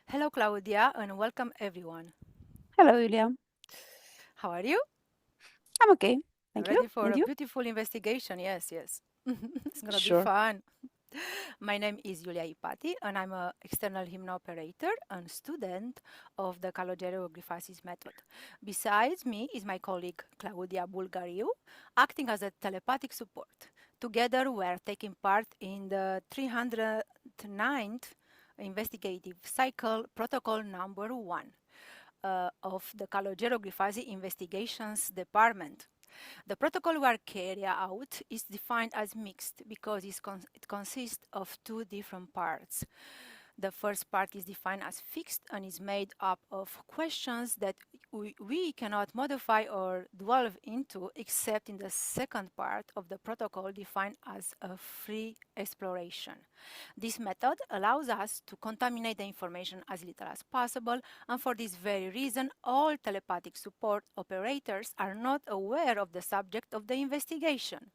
Hello, Claudia, and welcome everyone. Hello, Iulia. How are you? I'm okay. Thank you. Ready for And a you? beautiful investigation? Yes, yes. It's gonna be Sure. fun. My name is Iulia Ipati, and I'm an external hypnoperator and student of the Grifasi method. Besides me is my colleague Claudia Bulgariu, acting as a telepathic support. Together, we're taking part in the 309th investigative cycle protocol number 1 of the Calogero Grifasi Investigations Department. The protocol we are carrying out is defined as mixed because it consists of two different parts. The first part is defined as fixed and is made up of questions that we cannot modify or delve into except in the second part of the protocol defined as a free exploration. This method allows us to contaminate the information as little as possible, and for this very reason, all telepathic support operators are not aware of the subject of the investigation.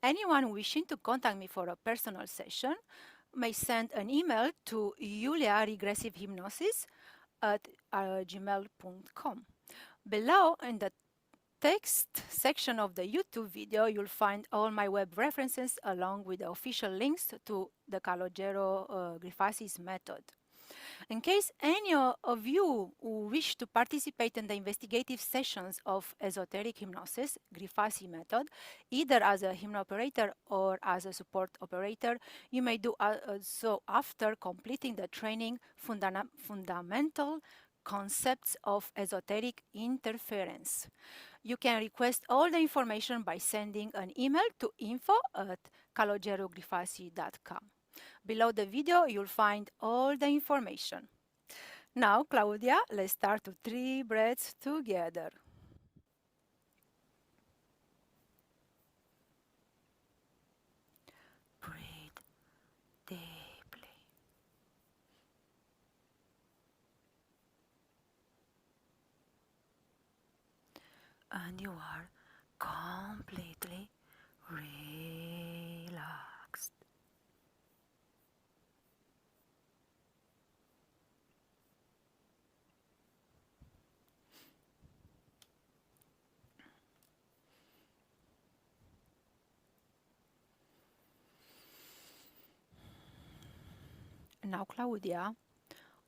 Anyone wishing to contact me for a personal session may send an email to Iulia Regressive Hypnosis at gmail.com. Below in the text section of the YouTube video, you'll find all my web references along with the official links to the Calogero Grifasis method. In case any of you who wish to participate in the investigative sessions of esoteric hypnosis, Grifasi method, either as a hypnoperator or as a support operator, you may do so after completing the training Fundamental Concepts of Esoteric Interference. You can request all the information by sending an email to info@calogerogrifasi.com. Below the video, you'll find all the information. Now, Claudia, let's start to 3 breaths together. Breathe deeply. And you are completely relaxed. Now, Claudia,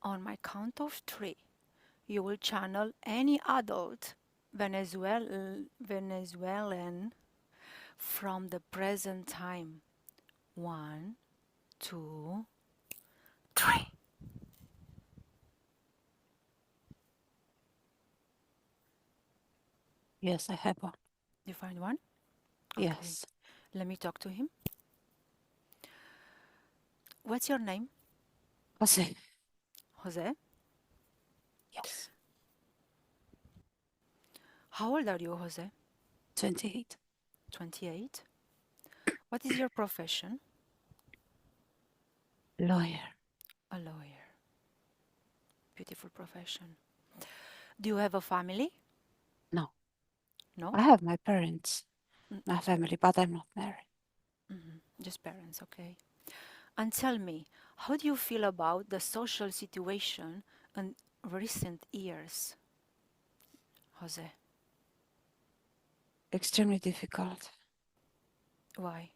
on my count of 3, you will channel any adult Venezuelan from the present time. 1, 2, 3. Yes, I have one. You find one? Okay. Yes. Let me talk to him. What's your name? Jose. Jose? Yes. How old are you, Jose? 28. 28. What is your profession? Lawyer. A lawyer. Beautiful profession. Do you have a family? No. No? I have my parents, my Just, family, but I'm not married. just parents, okay. And tell me, how do you feel about the social situation in recent years, Jose? Extremely difficult. Why?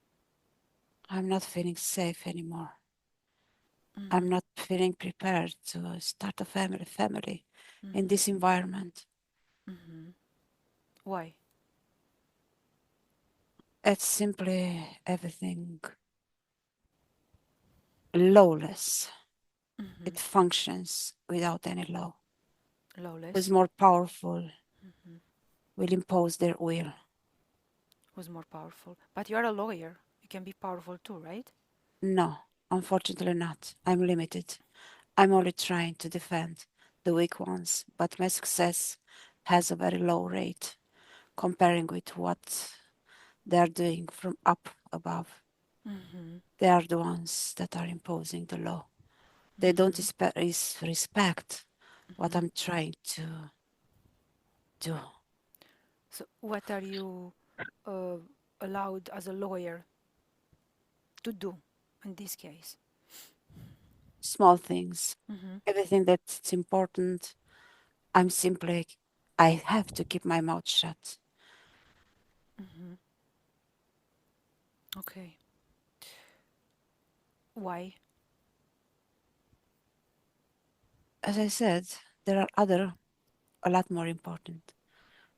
I'm not feeling safe anymore. I'm Mm-hmm. not feeling prepared to start a family in Mm-hmm. this environment. Mm-hmm. Why? It's simply everything lawless. Mm-hmm. It functions without any law. Who's Lawless. more powerful Mm-hmm. will impose their will. Who's more powerful? But you are a lawyer. You can be powerful too, right? No, unfortunately not. I'm limited. I'm only trying to defend the weak ones, but my success has a very low rate comparing with what they are doing from up above. Mm-hmm. They are the ones that are imposing the law. They don't Mm-hmm. respect what Mm-hmm. I'm trying to do. So, what are you uh, allowed as a lawyer to do in this case? small things, Mm-hmm. everything that's important. I'm simply, I have to keep my mouth shut. Mm-hmm. Okay. Why? As I said, there are other, a lot more important.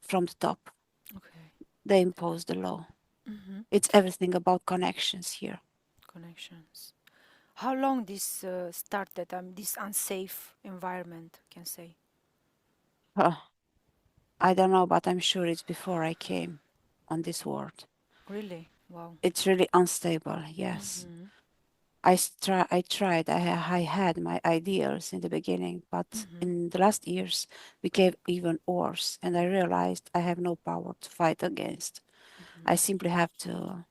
From the top, Okay. they impose the law. Mm-hmm. It's everything about connections here. Connections. How long this started? This unsafe environment, can say. Huh, I don't know, but I'm sure it's before I came on this world. Really? Wow. It's really unstable, yes. Mm-hmm. I tried, I had my ideals in the beginning, but Mm-hmm. in the last years became even worse, and I realized I have no power to fight against. I simply have to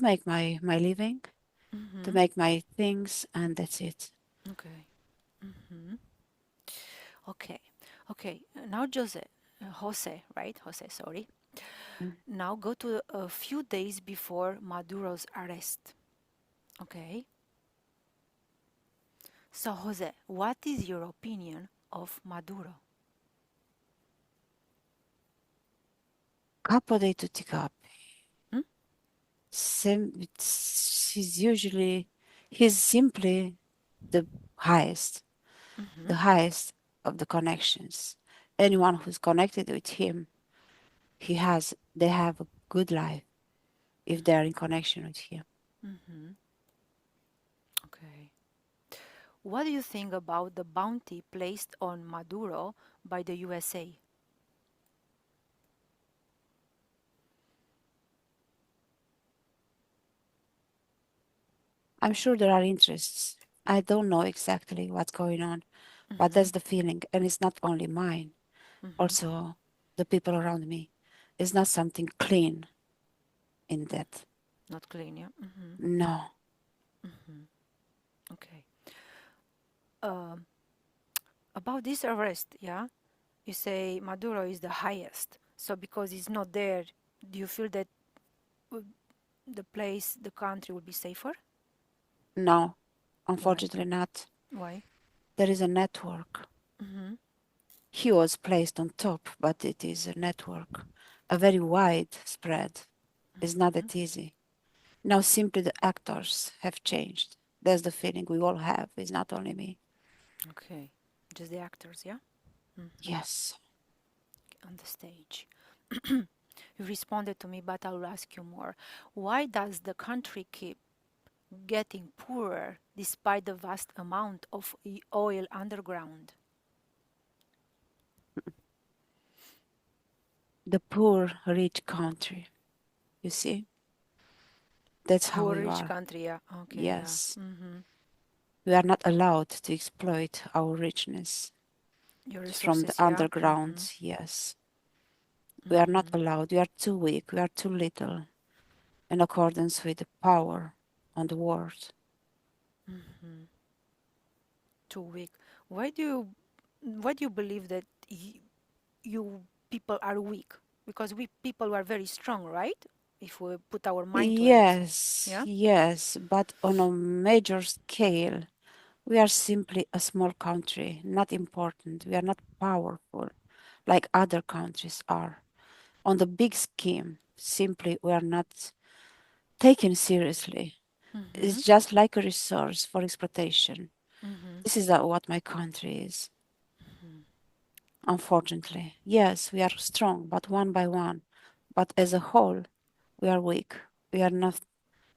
make my living, to Mm-hmm. make my things, and that's it. Okay. Mm-hmm. Okay. Okay. Now, Jose, right? Jose, sorry. Mm. Now go to a few days before Maduro's arrest. Okay. So, Jose, what is your opinion of Maduro? Capo dei tutti capi. Hmm? He's usually, he's simply the highest, Mm-hmm. the highest of the connections. Anyone who's connected with him, they have a good life if they're in connection with him. Mm-hmm. Okay. What do you think about the bounty placed on Maduro by the USA? I'm sure there are interests. I don't know exactly what's going on, but Mm-hmm. that's the feeling. And it's not only mine, Mm-hmm. also the people around me. It's not something clean in that. Not clean, yeah? Mm-hmm. No. Mm-hmm. Okay. Um, about this arrest, yeah? You say Maduro is the highest. So because he's not there, do you feel that uh, the place, the country will be safer? No, Why? unfortunately not. Why? There is a network. Mm-hmm. He was placed on top, but it is a network, a very wide spread. It's not Mm-hmm. that easy. Now simply the actors have changed. That's the feeling we all have. It's not only me. Okay. Just the actors, yeah? Mm-hmm. Yes. On the stage. You responded to me, but I will ask you more. Why does the country keep getting poorer despite the vast amount of oil underground? The poor, rich country. You see? That's how Poor we rich are. country, yeah. Okay, yeah. Yes. Mm-hmm. We are not allowed to exploit our richness Your from the resources, yeah. Mm-hmm. underground. Yes. We are not Mm-hmm. allowed. We are too weak. We are too little in accordance with the power on the world. Mm-hmm. Too weak. Why do you, why do you believe that you people are weak? Because we people are very strong, right? If we put our mind to it. Yes, Yeah? yes, but on a major scale, we are simply a small country, not important. We are not powerful like other countries are. On the big scheme, simply we are not taken seriously. Mm-hmm. It's just like a resource for exploitation. Mm-hmm. This is what my country is, Mm-hmm. unfortunately. Yes, we are strong, but one by one. But as a whole, we are weak. We are not,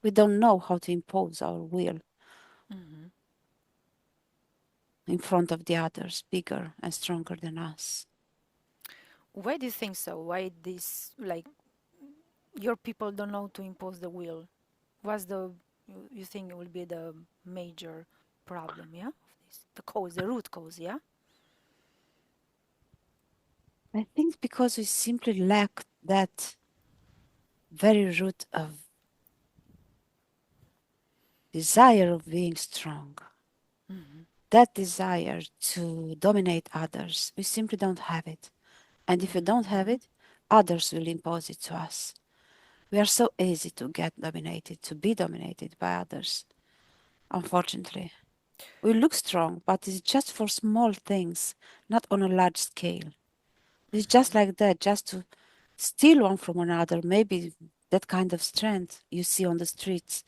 we don't know how to impose our will Mm-hmm. in front of the others, bigger and stronger than us. Why do you think so? Why this, like, your people don't know to impose the will? What's you think it will be the major problem, yeah? Of this? The cause, the root cause, yeah? I think because we simply lack that very root of desire of being strong, Mm-hmm. that desire to dominate others. We simply don't have it. And if we don't have Mm-hmm. it, others will impose it to us. We are so easy to get dominated, to be dominated by others, unfortunately. We look strong, but it's just for small things, not on a large scale. It's just like that, just to steal one from another. Maybe that kind of strength you see on the streets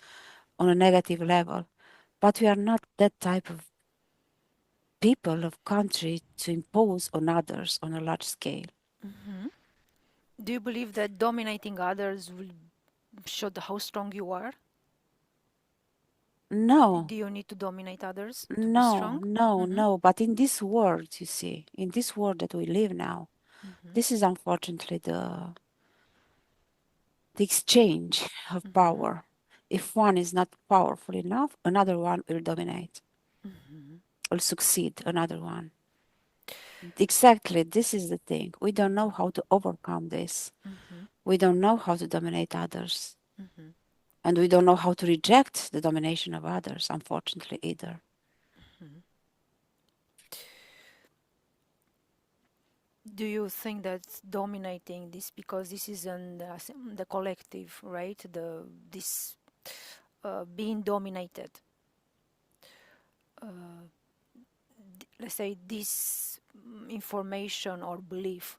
on a negative level. But we are not that type of people of country to impose on others on a large scale. Hmm. Do you believe that dominating others will show how strong you are? No, Do you need to dominate others to be no, strong? no, Mm-hmm. no. But in this world, you see, in this world that we live now, Mm-hmm. this is unfortunately the exchange of Mm-hmm. power. If one is not powerful enough, another one will dominate, Mm-hmm. will succeed another one. Exactly, this is the thing. We don't know how to overcome this. Mm-hmm. We don't know how to dominate others. Mm-hmm. And we don't know how to reject the domination of others, unfortunately, either. Mm-hmm. Do you think that's dominating this because this is in the collective, right? The this being dominated. Uh, let's say this information or belief,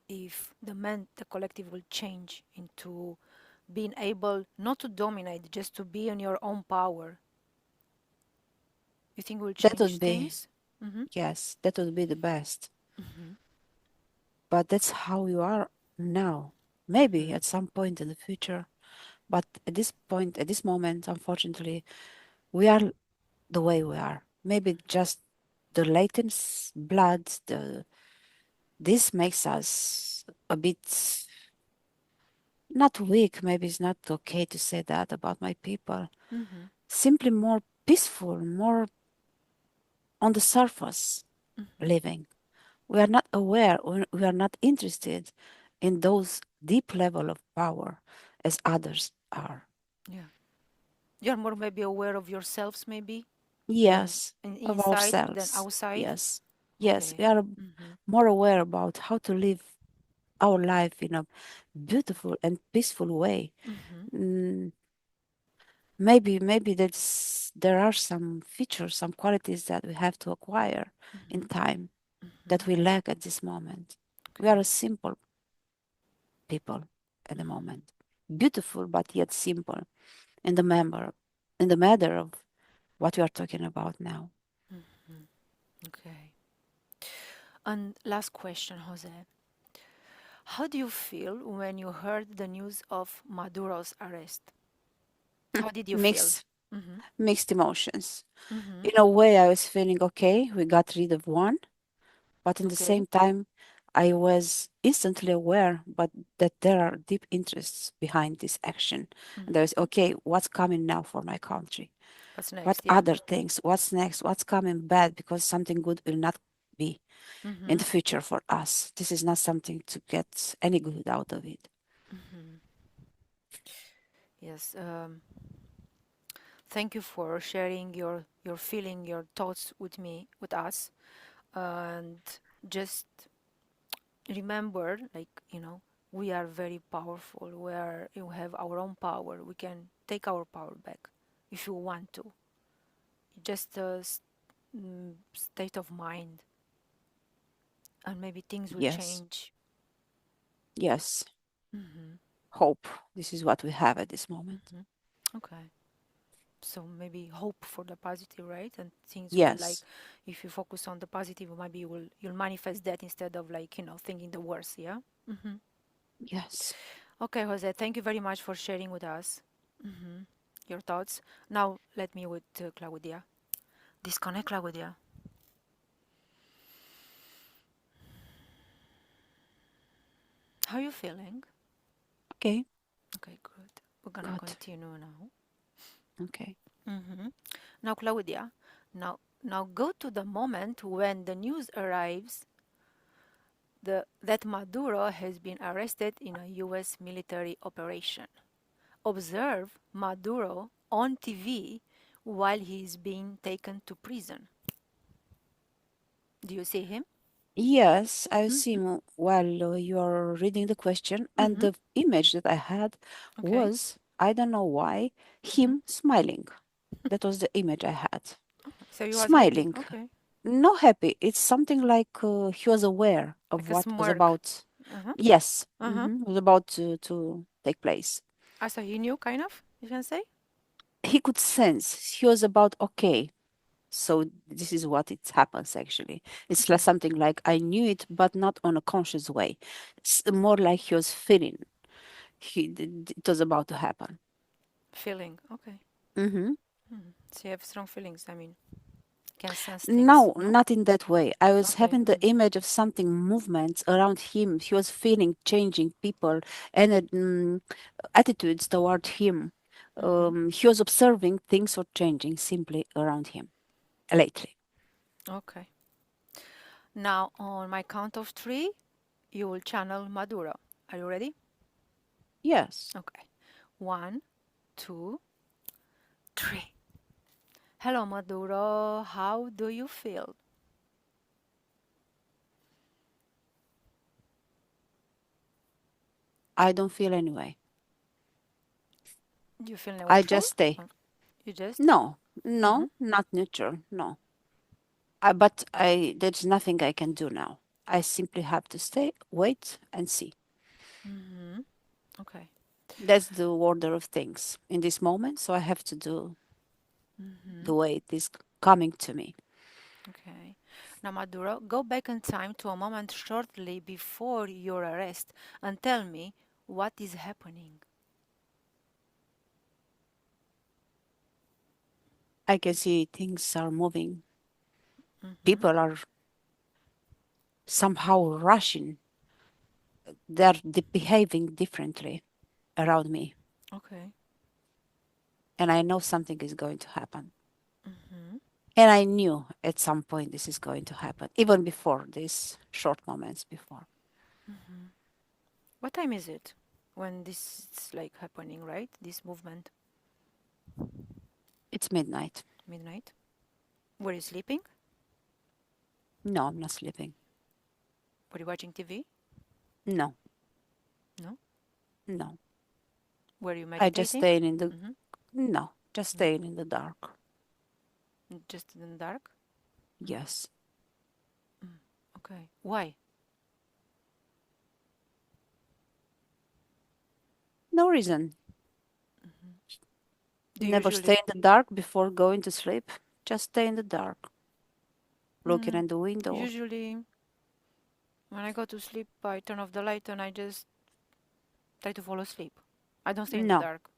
if the collective will change into being able not to dominate, just to be in your own power, you think will That change would be, things? Mm-hmm. yes, that would be the best. Mm-hmm. But that's how you are now. Maybe Mm-hmm. at some point in the future. But at this point, at this moment, unfortunately, we are the way we are. Maybe just the latent blood, this makes us a bit not weak. Maybe it's not okay to say that about my people. Mm-hmm. Simply more peaceful, more on the surface Mm-hmm. living. We are not aware, we are not interested in those deep level of power as others are. Yeah. You're more maybe aware of yourselves, maybe, than Yes, of inside than ourselves. outside. Yes, yes, we Okay. are Mm-hmm. more aware about how to live our life in a beautiful and peaceful way. Mm-hmm. Mm, maybe there are some features, some qualities that we have to acquire in Mm-hmm. time Mm-hmm. that we lack at this moment. We are Okay. a simple people at the Mm-hmm. moment, beautiful but yet simple in the member, in the matter of what we are talking about now. Mm-hmm. Okay. And last question, Jose. How do you feel when you heard the news of Maduro's arrest? How did you feel? Mixed, Mm-hmm. mixed emotions. Mm-hmm. In a way, I was feeling okay. We got rid of one, but in the Okay. same time, I was instantly aware, but that there are deep interests behind this action. And I was Mm-hmm. okay. What's coming now for my country? What's What next? Yeah. other things? What's next? What's coming bad? Because something good will not be in Mm-hmm. the future for us. This is not something to get any good out of it. Mm-hmm. Yes. Thank you for sharing your feeling, your thoughts with me, with us, and just remember, like we are very powerful. We have our own power. We can take our power back if you want to. Just a state of mind, and maybe things will Yes, change. yes. Hmm. Hope. This is what we have at this moment. Hmm. Okay. So maybe hope for the positive, right? And things will like, Yes, if you focus on the positive, maybe you'll manifest that instead of like thinking the worst. Yeah. Hmm. yes. Okay, Jose. Thank you very much for sharing with us your thoughts. Now let me with Claudia. Disconnect, Claudia. How are you feeling? Okay, Okay, good. We're gonna good. continue now. Okay. Hmm. Now, Claudia, now go to the moment when the news arrives that Maduro has been arrested in a U.S. military operation. Observe Maduro on TV while he is being taken to prison. Do you see him? Yes, I see Mm-hmm. while you are reading the question, and Mm-hmm. the image that I had Okay. was, I don't know why, Mm-hmm. him smiling. That was the image I had. So he was happy. smiling. Okay. No happy. It's something like he was aware of Like a what was smirk. about. Uh-huh. Yes, Uh-huh. was about to take place. Ah, so he knew, kind of, you can say? He could sense he was about okay. So this is what it happens actually. It's like Okay. something like I knew it, but not on a conscious way. It's more like he was feeling it was about to happen. Feeling. Okay. Hmm. So you have strong feelings. I mean, can sense things, No, no? not in that way. I was Okay. having the image of something movements around him. He was feeling changing people and attitudes toward him. He was observing things were changing simply around him lately. Okay. Now, on my count of three, you will channel Maduro. Are you ready? Yes, Okay. One, two, three. Hello, Maduro. How do you feel? I don't feel anyway. You feel I neutral? just stay. Or you just? No, Mm-hmm. no, not neutral. No. But there's nothing I can do now. I simply have to stay, wait, and see. Mm-hmm. Okay. That's the order of things in this moment. So I have to do Mm-hmm. the way it is coming to me. Okay. Now, Maduro, go back in time to a moment shortly before your arrest and tell me what is happening. I can see things are moving. Mm-hmm. People are somehow rushing. They're behaving differently around me. Okay. And I know something is going to happen. Mm-hmm. And I knew at some point this is going to happen, even before these short moments before. Mm-hmm. What time is it when this is like happening, right? This movement, It's midnight. midnight. Were you sleeping? No, I'm not sleeping. Were you watching TV? No, No. no. Were you I just meditating? staying in the Mm-hmm. no, just No. staying in the dark. Just in the dark? Yes. Okay. Why? No reason. Do you Never usually? stay in the dark before going to sleep. Just stay in the dark, looking Mm, in the window. usually, when I go to sleep, I turn off the light and I just try to fall asleep. I don't stay in the No, dark.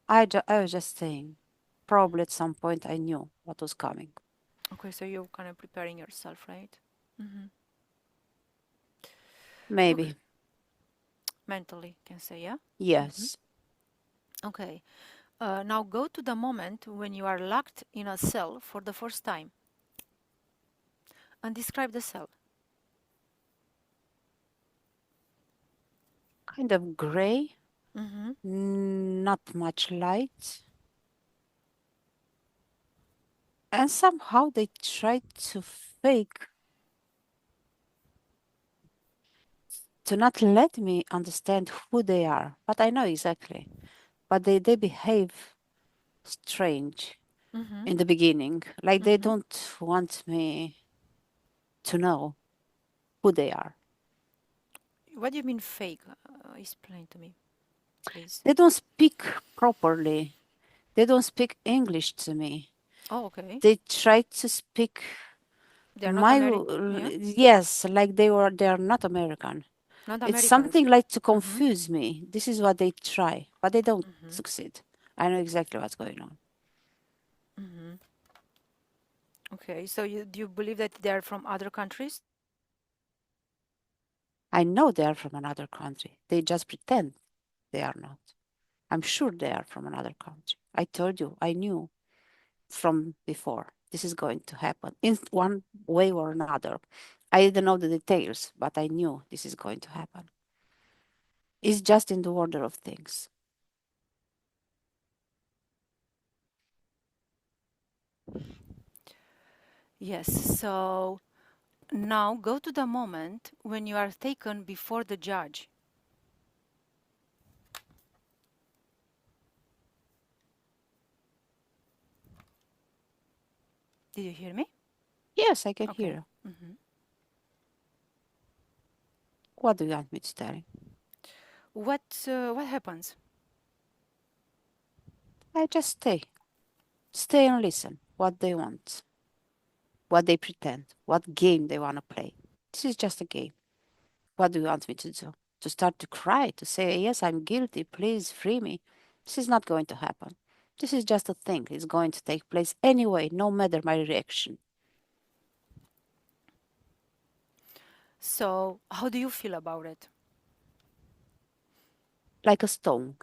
I was just saying. Probably at some point I knew what was coming. Okay, so you're kind of preparing yourself, right? Mm-hmm. Okay. Maybe. Mentally, can say, yeah? Mm-hmm. Yes. Okay. Now go to the moment when you are locked in a cell for the first time and describe the cell. Kind of gray, Mm-hmm. not much light. And somehow they tried to fake, to not let me understand who they are. But I know exactly. But they behave strange Mm-hmm. in the beginning. Like they Mm-hmm. don't want me to know who they are. What do you mean fake? Explain to me, please. They don't speak properly. They don't speak English to me. Oh, okay. They try to speak They are not American. Yeah, yes, like they are not American. not It's Americans. something like to Mm-hmm. confuse me. This is what they try, but they don't Mm-hmm. succeed. I know exactly what's going on. Mm-hmm. Okay, so do you believe that they are from other countries? I know they are from another country. They just pretend they are not. I'm sure they are from another country. I told you, I knew from before this is going to happen in one way or another. I didn't know the details, but I knew this is going to happen. It's just in the order of things. Yes, so now go to the moment when you are taken before the judge. Did you hear me? Yes, I can hear Okay. you. Mm-hmm. What do you want me to tell you? What happens? I just stay. Stay and listen. What they want. What they pretend. What game they want to play. This is just a game. What do you want me to do? To start to cry, to say, yes, I'm guilty, please free me. This is not going to happen. This is just a thing. It's going to take place anyway, no matter my reaction. So, how do you feel about it? Like a stone.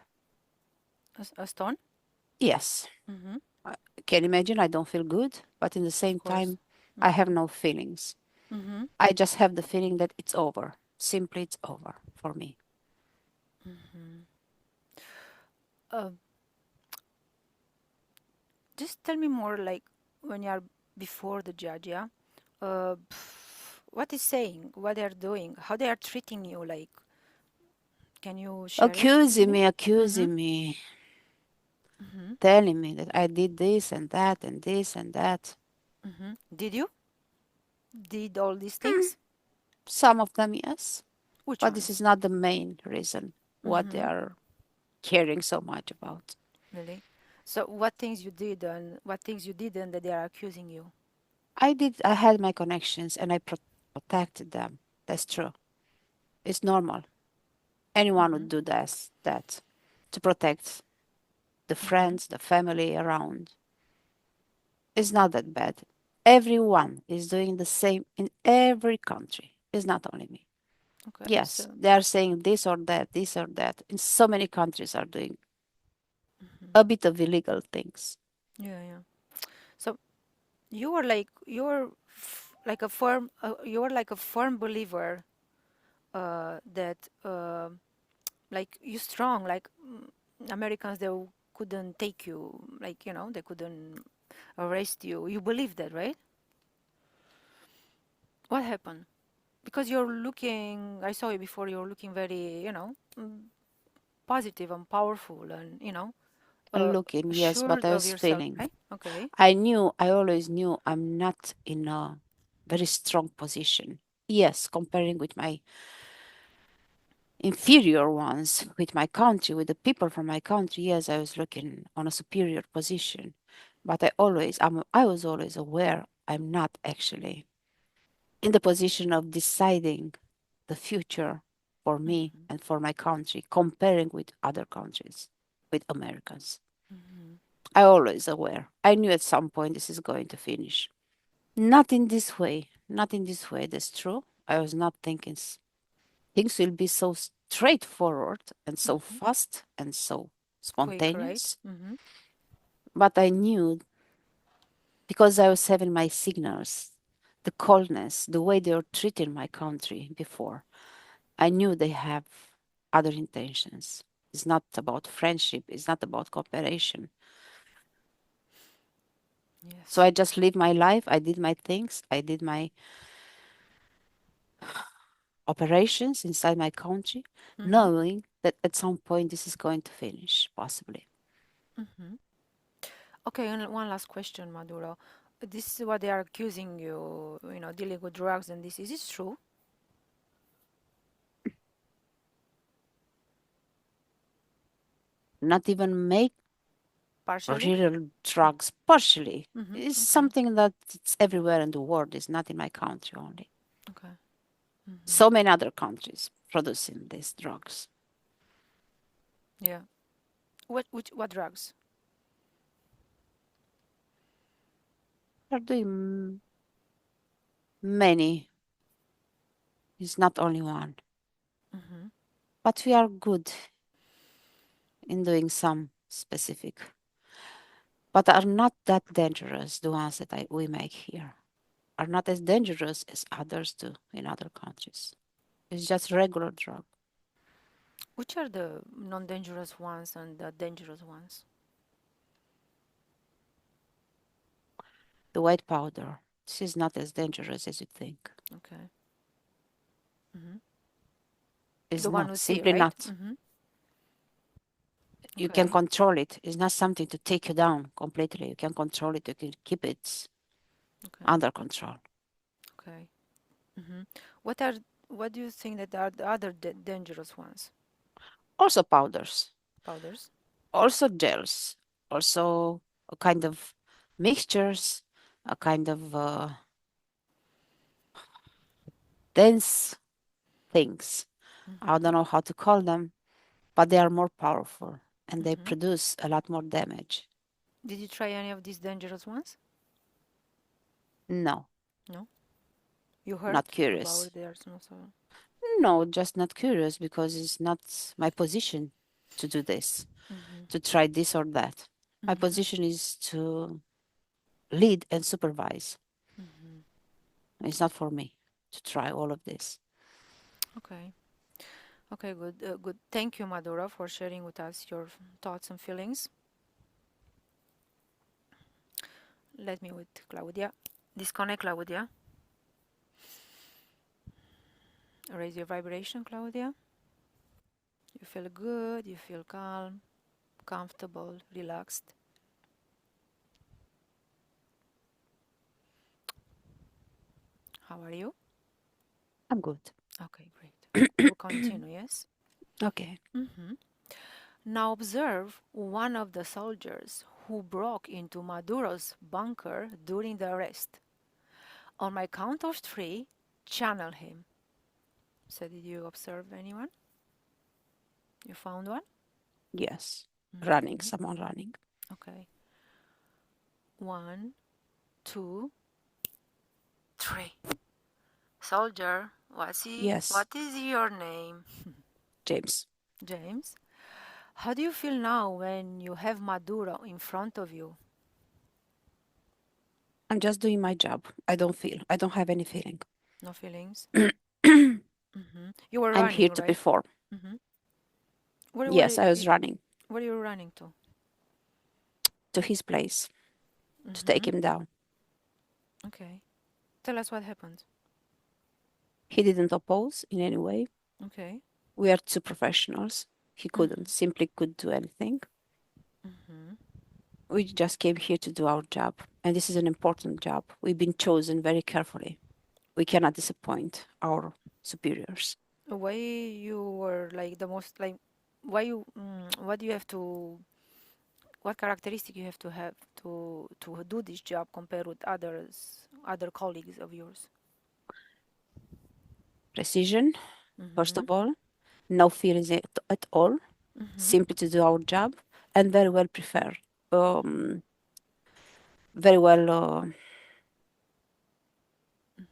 A stone? Yes. Mm-hmm. I can imagine I don't feel good, but in the Of same course. time, I have Mm-hmm. no feelings. Mm-hmm. I just have the feeling that it's over. Simply, it's over for me. Mm-hmm. Uh, just tell me more, like when you are before the judge, yeah. What is saying, what they are doing, how they are treating you. Like, can you share it with Accusing me? me, Mm-hmm. accusing me, Mm-hmm. telling me that I did this and that and this and that. Mm-hmm. Did you did all these Mm, things? some of them, yes, Which but this is ones? not the main reason what they Mm-hmm. are caring so much about. Really? So, what things you did and what things you didn't that they are accusing you? I had my connections and I protected them. That's true. It's normal. Anyone Mm-hmm. would do that to protect the Mm-hmm. friends, the family around. It's not that bad. Everyone is doing the same in every country. It's not only me. Okay. Yes, So, they are saying this or that, this or that. In so many countries are doing mm-hmm. a bit of illegal things. Yeah, yeah. So you were like a firm believer that like you strong like Americans couldn't take you, like they couldn't arrest you. You believe that, right? What happened? Because you're looking, I saw you before, you're looking very, positive and powerful and Looking, yes, but assured I of was yourself, feeling. right? Okay. I always knew I'm not in a very strong position. Yes, comparing with my inferior ones, with my country, with the people from my country, yes, I was looking on a superior position. But I was always aware I'm not actually in the position of deciding the future for me Mm-hmm. and for my country, comparing with other countries, with Americans. Mm-hmm. I always aware. I knew at some point this is going to finish. Not in this way. Not in this way. That's true. I was not thinking things will be so straightforward and so Mm-hmm. fast and so Quick, right? spontaneous. Mm-hmm. But I knew because I was having my signals, the coldness, the way they were treating my country before. I knew they have other intentions. It's not about friendship. It's not about cooperation. So Yes. I just lived my life. I did my things. I did my operations inside my country, Mm-hmm. knowing that at some point this is going to finish, possibly. Mm-hmm. Okay, and one last question, Maduro. This is what they are accusing you, dealing with drugs and this. Is this true? Not even make Partially? real drugs, partially. Mm-hmm. It's Okay. something that it's everywhere in the world. It's not in my country only. Okay. Mm-hmm. So many other countries producing these drugs. Yeah. What drugs? They're doing many. It's not only one. Mm-hmm. But we are good in doing some specific, but are not that dangerous. The ones that we make here are not as dangerous as others do in other countries. It's just regular drug. Which are the non-dangerous ones and the dangerous ones? The white powder. This is not as dangerous as you think. Okay. Mm-hmm. It's The one not. we see, Simply right? not. Mm-hmm. You can Okay. control it. It's not something to take you down completely. You can control it. You can keep it. Okay. under control. Okay. hmm What are what do you think that are the other dangerous ones? Also powders, Powders. also gels, also a kind of mixtures, a kind of dense things. I hmm don't know how to call them, but they are more powerful and they hmm produce a lot more damage. Did you try any of these dangerous ones? No, No. You heard not about curious. it? There's no so. No, just not curious because it's not my position to do this, hmm to try this or that. My hmm position is to lead and supervise. hmm It's not for me to try all of this. Okay. Okay. Good. Good. Thank you, Madura, for sharing with us your thoughts and feelings. Let me with Claudia. Disconnect, Claudia. Raise your vibration, Claudia. You feel good. You feel calm, comfortable, relaxed. How are you? I'm good. Okay, great. We'll continue, yes? Okay. hmm Now observe one of the soldiers who broke into Maduro's bunker during the arrest. On my count of three, channel him. So, did you observe anyone? You found one? Yes. Running, hmm someone running. Okay. One, two, three. Soldier, Yes, what is your name? James. James. How do you feel now when you have Maduro in front of you? I'm just doing my job. I don't feel. I don't have any feeling. No feelings? I'm You were here running, to right? perform. hmm Where were Yes, you, I was running where you running to? to his place to take hmm him down. Okay. Tell us what happened. He didn't oppose in any way. Okay. We are two professionals. He couldn't, hmm simply could do anything. hmm We just came here to do our job. And this is an important job. We've been chosen very carefully. We cannot disappoint our superiors. Why you were like the most like why you what do you have to what characteristic you have to do this job compared with other colleagues of yours? Precision, first hmm of all, no feelings at all, hmm simply to do our job, and very well prepared. Very well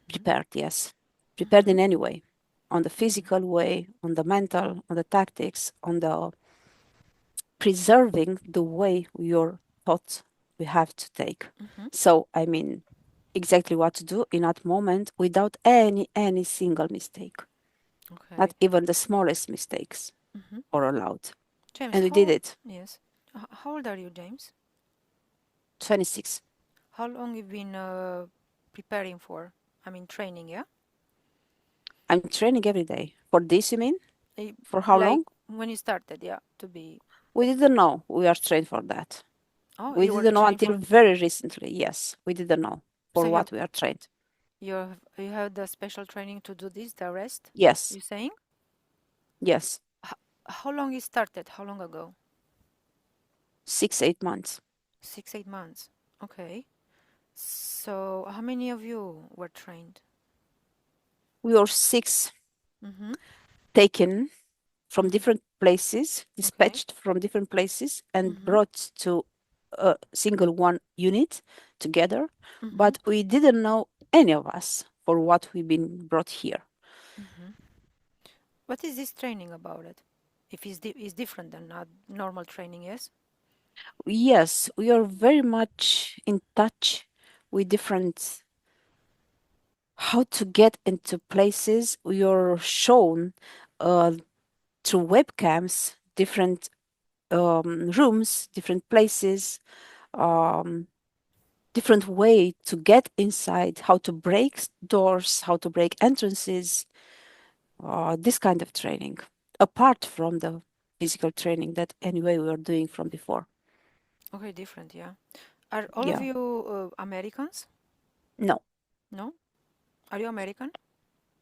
prepared, yes. Prepared hmm in any way, on the hmm physical way, on the mental, on the tactics, on the preserving the way your thoughts we have to take. hmm So, I mean, exactly what to do in that moment without any single mistake, not Okay. even the smallest mistakes hmm are allowed. James, And we did how it. yes. How old are you, James? 26. How long you've been preparing for? I mean, training, yeah? I'm training every day. For this, you mean? Eh, For how Like long? when you started, yeah, to be. We didn't know we are trained for that. Oh, We you were didn't know trained until for. very recently. Yes, we didn't know So for what we are trained. you have the special training to do this, the rest. Yes, You saying? yes, H- how long it started? How long ago? 6, 8 months. 6, 8 months. Okay. So how many of you were trained? We were six Mm-hmm. taken from Mm-hmm. different places, Okay. dispatched from different places, and Mm-hmm. brought to a single one unit together. Mm-hmm. But we didn't know any of us for what we've been brought here. Mm-hmm. What is this training about it? If it's different than normal training, yes? Yes, we are very much in touch with different how to get into places. We are shown uh, through webcams different rooms, different places, um, different way to get inside, how to break doors, how to break entrances, this kind of training, apart from the physical training that anyway we were doing from before. Okay, different, yeah. Are all of Yeah. you Americans? No. No? Are you American?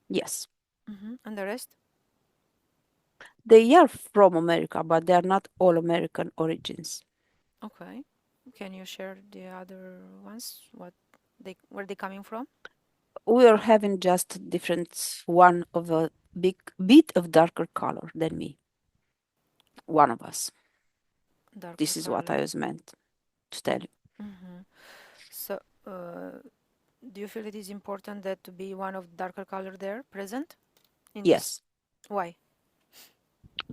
Yes. And the rest? They are from America, but they are not all American origins. Okay. Can you share the other ones? Where they coming from? We are having just different one of a big bit of darker color than me. One of us. Darker This is what I color. was meant to tell you. So, do you feel it is important that to be one of darker color there present in this? Yes, Why?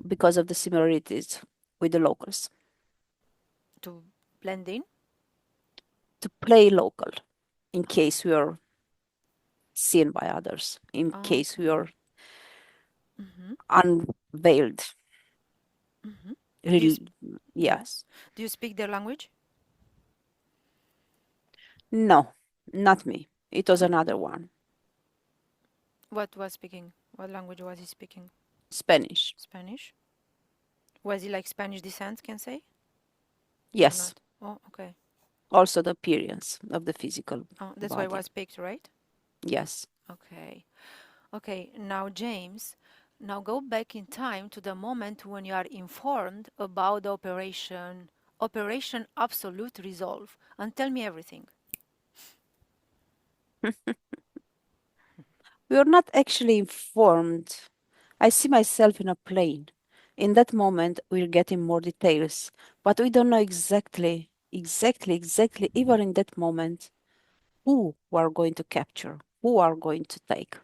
because of the similarities with the locals. To blend in? To play local, in case we are seen by others, in case we Okay. are unveiled. Do you, yeah. Yes. Do you speak their language? No, not me. It was another one. What was speaking? What language was he speaking? Spanish. Spanish? Was he like Spanish descent, can say? Or Yes. not? Oh, okay. Also the appearance of the physical Oh, that's why it body. was picked, right? Yes. Okay. Okay, now James, now go back in time to the moment when you are informed about the Operation Absolute Resolve, and tell me everything. We are not actually informed. I see myself in a plane. In that moment, we're getting more details, but we don't know exactly, even in that moment, who we are going to capture, who are going to take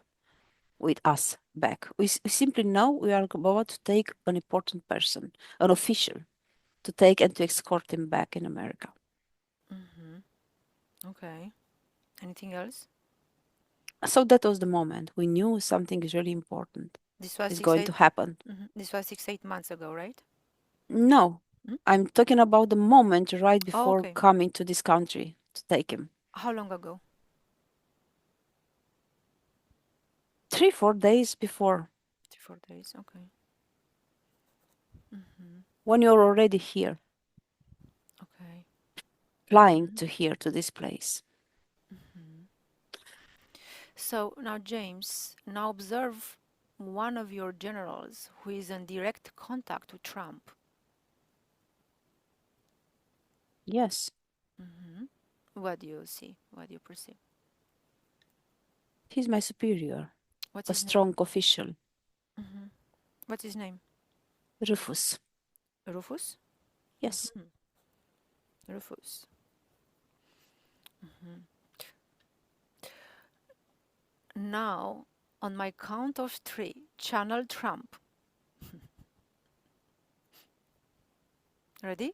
with us back. We simply know we are about to take an important person, an official, to take and to escort him back in America. Okay. Anything else? So that was the moment. We knew something is really important This was is six, going eight. to happen. This was 6, 8 months ago, right? No, Hmm? I'm talking about the moment right Oh, before okay. coming to this country to take him. How long ago? 3, 4 days before, 3, 4 days. Okay. when you're already here, Okay. flying to here to this place. So now, James, now observe one of your generals who is in direct contact with Trump. Yes, What do you see? What do you perceive? he's my superior, What's a his name? strong official, What's his name? Rufus. Rufus? Yes, Rufus. Now, on my count of three, channel Trump. Ready?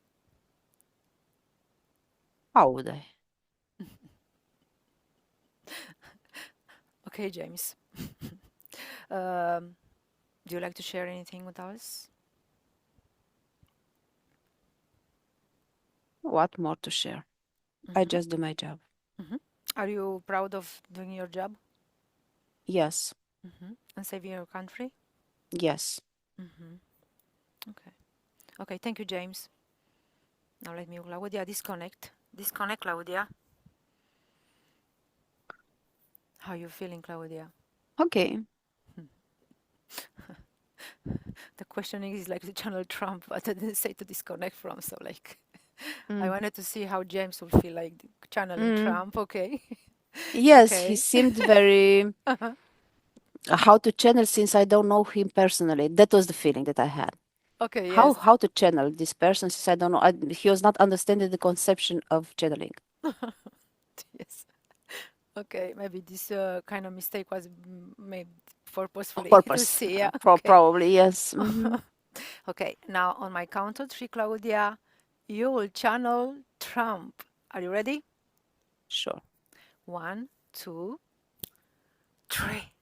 how would I? Okay, James. um, do you like to share anything with us? What more to share? I just do my job. Are you proud of doing your job Yes, and saving your country? yes. Okay. Okay, thank you, James. Now let me, Claudia, disconnect. Disconnect, Claudia. How you feeling, Claudia? Okay. The questioning is like the channel Trump, but I didn't say to disconnect from, so like I Mm. wanted to see how James would feel like channeling Mm. Trump. Okay. Yes, he Okay. seemed very how to channel since I don't know him personally. That was the feeling that I had. Okay, How yes. how to channel this person since I don't know. He was not understanding the conception of channeling. Yes. Okay, maybe this kind of mistake was made On purposefully to purpose. see. Yeah, okay. Probably, yes. Okay, now on my count of three, Claudia, you will channel Trump. Are you ready? Sure. 1, 2, 3.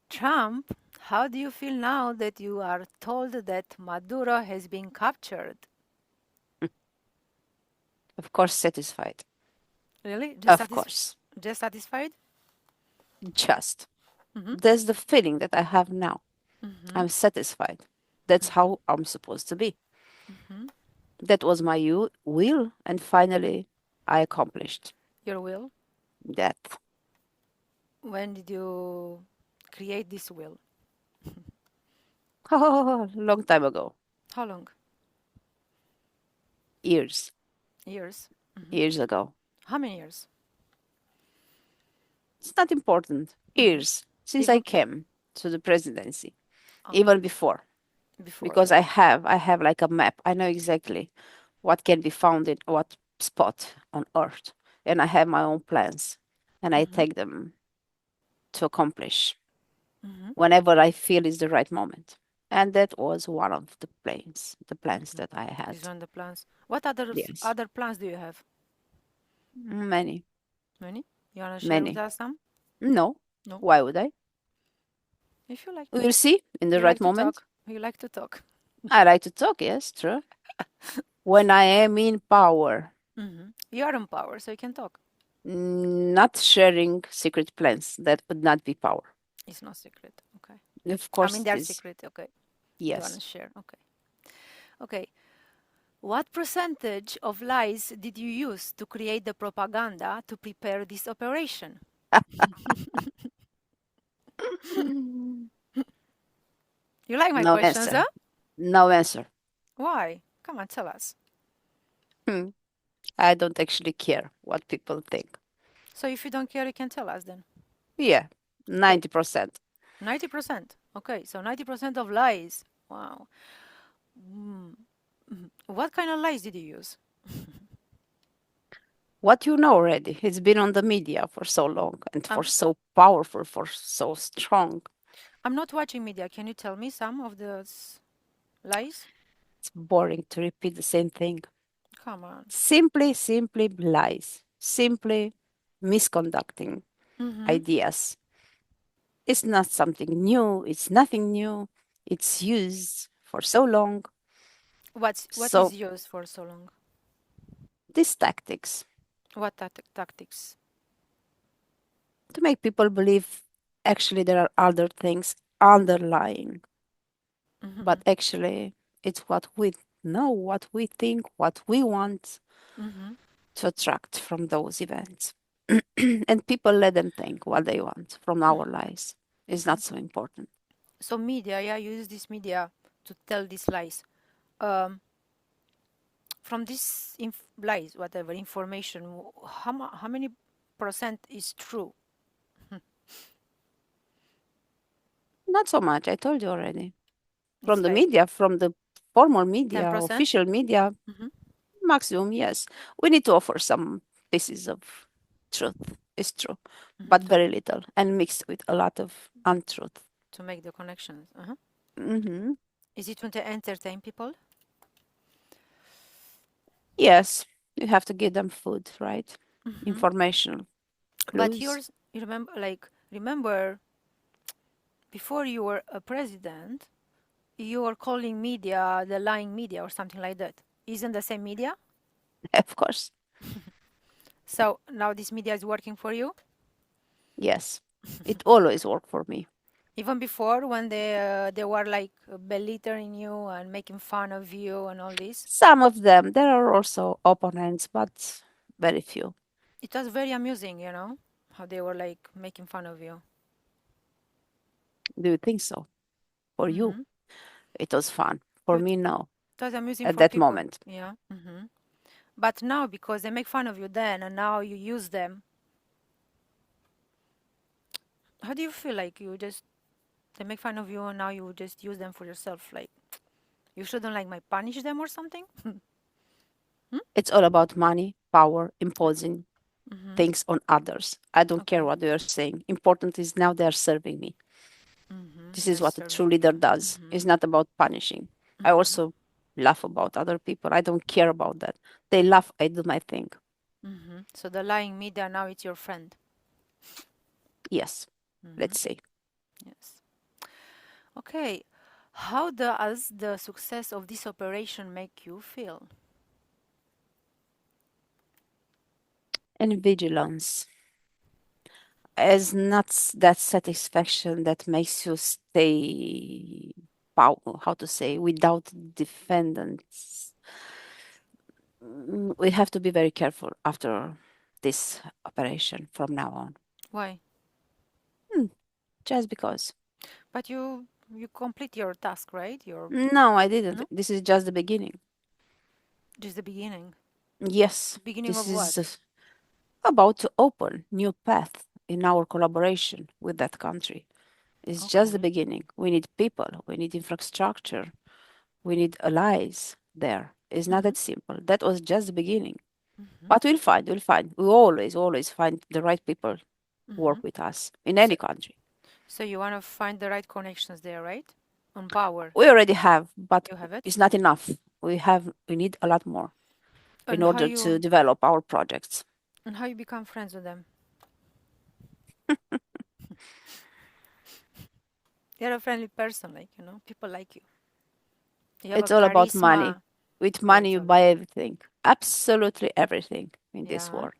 Trump, how do you feel now that you are told that Maduro has been captured? Of course, satisfied. Really? Of course. Just satisfied? Just. That's the feeling that I have now. I'm satisfied. That's how I'm supposed to be. That was my will, and finally, I accomplished. Your will? Death. When did you create this will? Oh, long time ago. How long? Years. Years? Hmm. Years ago. How many years? It's not important. Hmm. Years since I Even came to the presidency, oh, even before, before, because yeah. I have like a map. I know exactly what can be found in what spot on Earth, and I have my own plans, and I Hmm. take them to accomplish Hmm. whenever I feel is the right moment. And that was one of the plans that I had. These are the plans. What other Yes, other plans do you have? many, Many? You wanna share with many. us some? No, No? why would I? If you like to. We'll see in the You right like to moment. talk. You like to talk. I like to talk, yes, true. When I am in power, You are in power, so you can talk. not sharing secret plans, that would not be power. It's not secret. Okay. Of I mean, course, it they're is. secret. Okay. You don't want Yes. to share. Okay. Okay. What percentage of lies did you use to create the propaganda to prepare this operation? You like my No questions, huh? answer. No answer. Why? Come on, tell us. Hmm. I don't actually care what people think. So if you don't care, you can tell us then. Yeah, Okay. 90%. 90%. Okay, so 90% of lies. Wow. Mm. What kind of lies did you use? What you know already, it's been on the media for so long and for Um, so powerful, for so strong. I'm not watching media. Can you tell me some of the lies? It's boring to repeat the same thing. Come on. Simply lies. Simply misconducting Mm-hmm. ideas. It's not something new. It's nothing new. It's used for so long. What is So used for so long? these tactics What tactics? to make people believe actually there are other things underlying, Mm-hmm. but actually it's what we know, what we think, what we want Mm-hmm. to attract from those events. And people let them think what they want from our lives. It's not so important. So media, yeah, you use this media to tell these lies. Um, from this lies, whatever information, how many percent is true? Not so much, I told you already. From It's the like media, from the formal media, 10%. official media, Mm-hmm. maximum, yes. We need to offer some pieces of truth, it's true, Mm-hmm. but very little and mixed with a lot of untruth. To make the connections. Uh-huh. Hmm. Is it to entertain people? Yes, you have to give them food, right? Mm-hmm. Informational But clues. yours, remember, before you were a president, you were calling media the lying media or something like that. Isn't the same media? Of course, So now this media is working for you? yes. It always worked for me. Even before, when they were like belittling you and making fun of you and all this, Some of them, there are also opponents, but very few. it was very amusing, how they were like making fun of you. Do you think so? For you, Mm-hmm. it was fun. For It, me, no. it was amusing At for that people, moment, yeah. Mm-hmm. But now, because they make fun of you then, and now you use them, how do you feel? Like they make fun of you, and now you just use them for yourself. Like you shouldn't like might punish them or something. Hmm? it's all about money, power, Uh, imposing Mm-hmm. things on others. I don't care Okay. what they are saying. Important is now they are serving me. Mm-hmm. This They're is what a true serving leader you. does. It's Mm-hmm. not about punishing. I Mm-hmm. also laugh about other people. I don't care about that. They laugh, I do my thing. Mm-hmm. So the lying media now it's your friend. Yes, Mm-hmm. let's say. Yes. Okay. How does the success of this operation make you feel? And vigilance is not that satisfaction that makes you stay, how to say, without defendants. We have to be very careful after this operation from now on. Why? Hmm, just because. But you complete your task, right? Your No, I didn't. no, This is just the beginning. just the beginning. Yes, Beginning this of is what? about to open new path in our collaboration with that country. It's just the Okay. beginning. We need people, we need infrastructure, we need allies there. It's not Mhm. that simple. That was just the beginning. Mhm. But we'll find, we'll find. We always find the right people who work Mhm. with us in So any country. so you want to find the right connections there, right? On power. We already have, but You have it. it's not enough. We need a lot more in And how order to you develop our projects. and how you become friends with them? You're a friendly person, like, people like you. You have a It's all about money. charisma. With Oh, money, it's you all buy about. everything. Absolutely everything in this Yeah. world.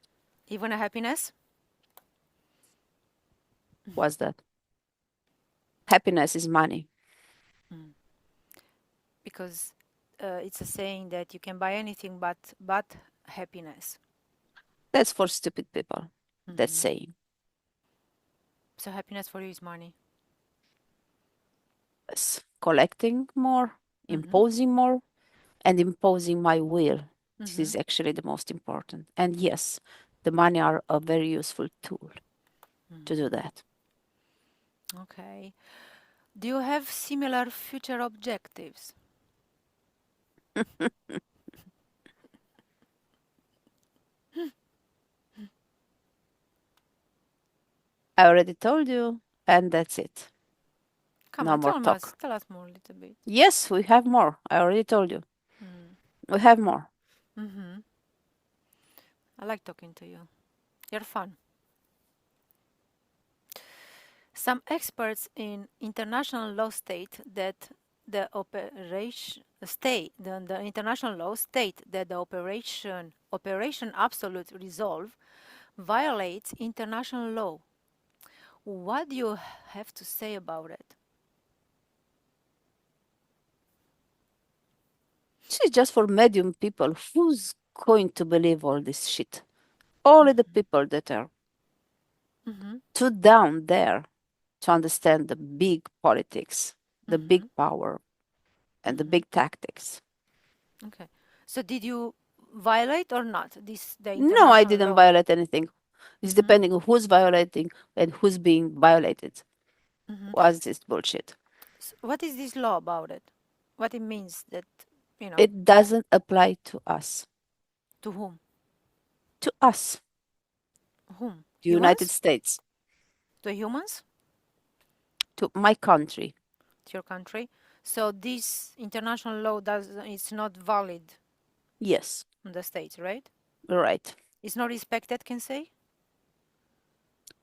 Even a happiness? What's that? Happiness is money. Mm. Because it's a saying that you can buy anything but happiness. That's for stupid people. That's Hmm. saying. So happiness for you is money. Yes. Collecting more, Hmm. imposing more, and imposing my will. This Hmm. is actually the most important. And yes, the money are a very useful tool to do Hmm. that. Okay. Do you have similar future objectives? I already told you, and that's it. Come No on, more talk. tell us more a little bit. Yes, we have more. I already told you. Mm. We have more. Mm-hmm. I like talking to you. You're fun. Some experts in international law state that the international law state that the operation absolute resolve violates international law. What do you have to say about it? This is just for medium people. Who's going to believe all this shit? Only the people that are Mm-hmm. too down there to understand the big politics, the big Mm-hmm. power, and the Mm-hmm. big tactics. Okay. So did you violate or not the No, I international didn't law? violate anything. It's Mm-hmm. depending on who's violating and who's being violated. Mm-hmm. What's this bullshit? What is this law about it? What it means that, you know, It doesn't apply to us. to whom? To us, Whom? the United Humans? States, To humans? to my country. To your country? So this international law does it's not valid Yes, in the states, right? right. It's not respected, can say.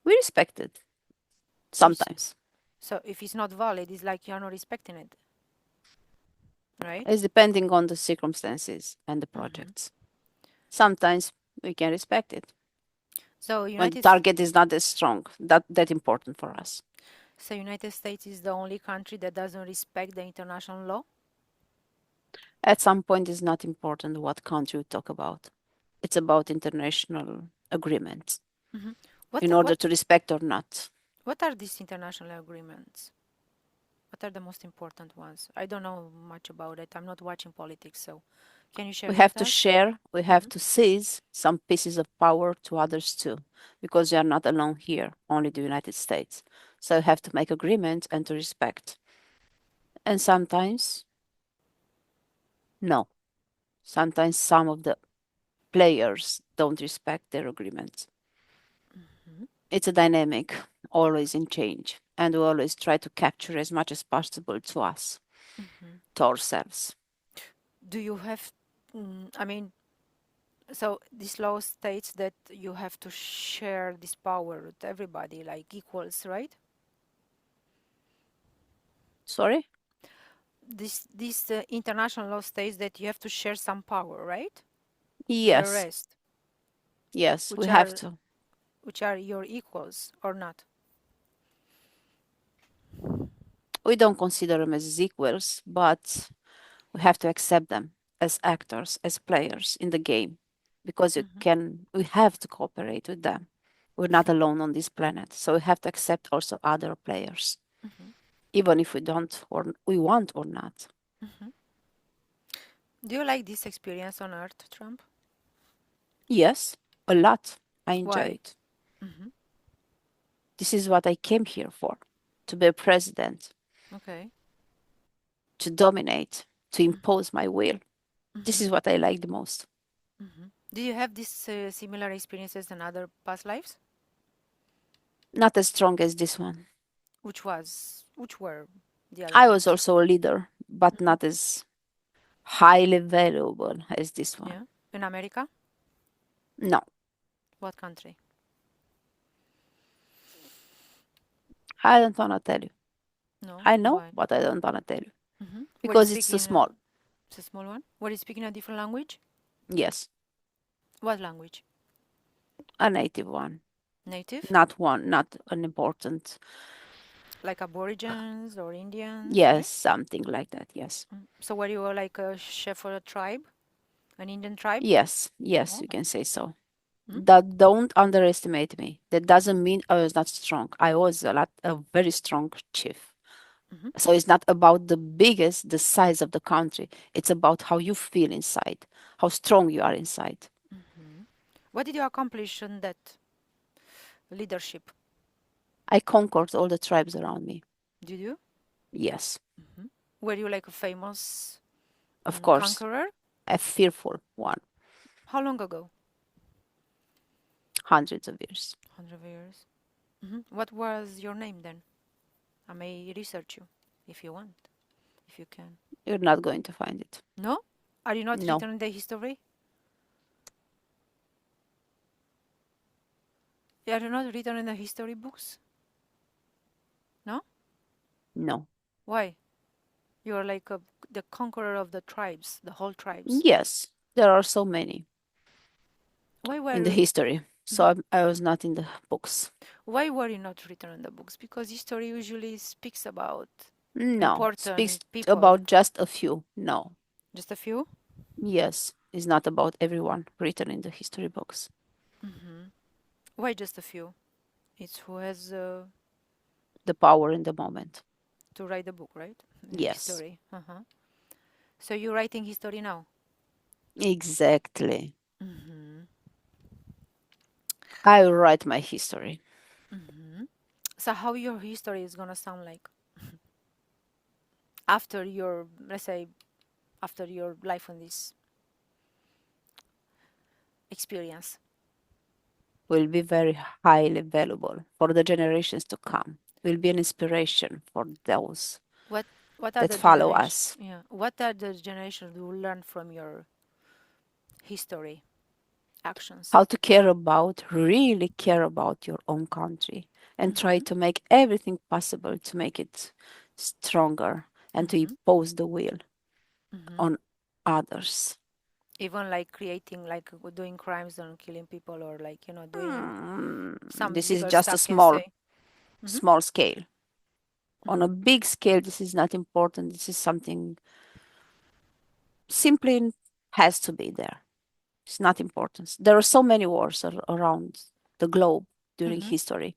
We respect it So it's, sometimes. so if it's not valid, it's like you're not respecting it, right? It's depending on the circumstances and the Mm-hmm. projects. Sometimes we can respect it So when the United target is not as strong, that important for us. so United States is the only country that doesn't respect the international law. At some point, it's not important what country we talk about. It's about international agreements Mm-hmm. What in order what to respect or not. what are these international agreements? What are the most important ones? I don't know much about it. I'm not watching politics, so can you share We it with have to us? share, we Mm-hmm. have to seize some pieces of power to others too, because we are not alone here, only the United States. So we have to make agreements and to respect. And sometimes, no. Sometimes some of the players don't respect their agreements. Mm-hmm. It's a dynamic, always in change, and we always try to capture as much as possible to us, Mm-hmm. to ourselves. Do you have, I mean, so this law states that you have to share this power with everybody, like equals, right? Sorry? This international law states that you have to share some power, right? With the Yes, rest, yes, we which have are to. which are your equals or not. We don't consider them as equals, but we have to accept them as actors, as players in the game. because we have to cooperate with them. We're not alone on this planet, so we have to accept also other players, even if we don't or we want or not. Do you like this experience on Earth, Trump? Yes, a lot. I enjoy Why? it. This is what I came here for, to be a president, Okay. to dominate, to impose my will. This is what I like the most. Did you have these similar experiences in other past lives? Not as strong as this one. Which were the other I was ones? also a leader, but not as highly valuable as this one. Yeah. In America? No, What country? I don't want to tell you. No. I know, Why? but I don't want to tell you Were you because it's too speaking? small. It's a small one. Were you speaking a different language? Yes, What language? a native one, Native? not an important. Like Aborigines or Indians, Yes, right? something like that. Yes, So were you like a chef for a tribe, an Indian tribe? yes, yes, Oh. you can say so. Hmm? That don't underestimate me. That doesn't mean I was not strong. I was a very strong chief. So it's not about the size of the country. It's about how you feel inside, how strong you are inside. What did you accomplish in that leadership? I conquered all the tribes around me. Did you? Yes, Were you like a famous of course, conqueror? a fearful one, How long ago? hundreds of years. 100 years. What was your name then? I may research you if you want, if you can. You're not going to find it. No? Are you not No, written in the history? Are you not written in the history books? No? no. Why? You're like the conqueror of the tribes, the whole tribes. Yes, there are so many Why in the were history. So I was not in the books. why were you not written in the books? Because history usually speaks about No, speaks important people. about just a few. No. Just a few? Yes, it's not about everyone written in the history books. Why just a few? It's who has The power in the moment. to write the book, right? In Yes, history. So you're writing history now? exactly. I write my history. So how your history is gonna sound like after your, let's say, after your life on this experience? Will be very highly valuable for the generations to come. Will be an inspiration for those What what are that the follow generation? us. Yeah. What are the generations who learn from your history actions? How to care about, really care about your own country and try to make everything possible to make it stronger and to impose the will on others. Even like creating, like doing crimes and killing people, or like doing some This is legal just a stuff. Can say. small scale. On a big scale, this is not important. This is something simply has to be there. It's not important. There are so many wars around the globe during history.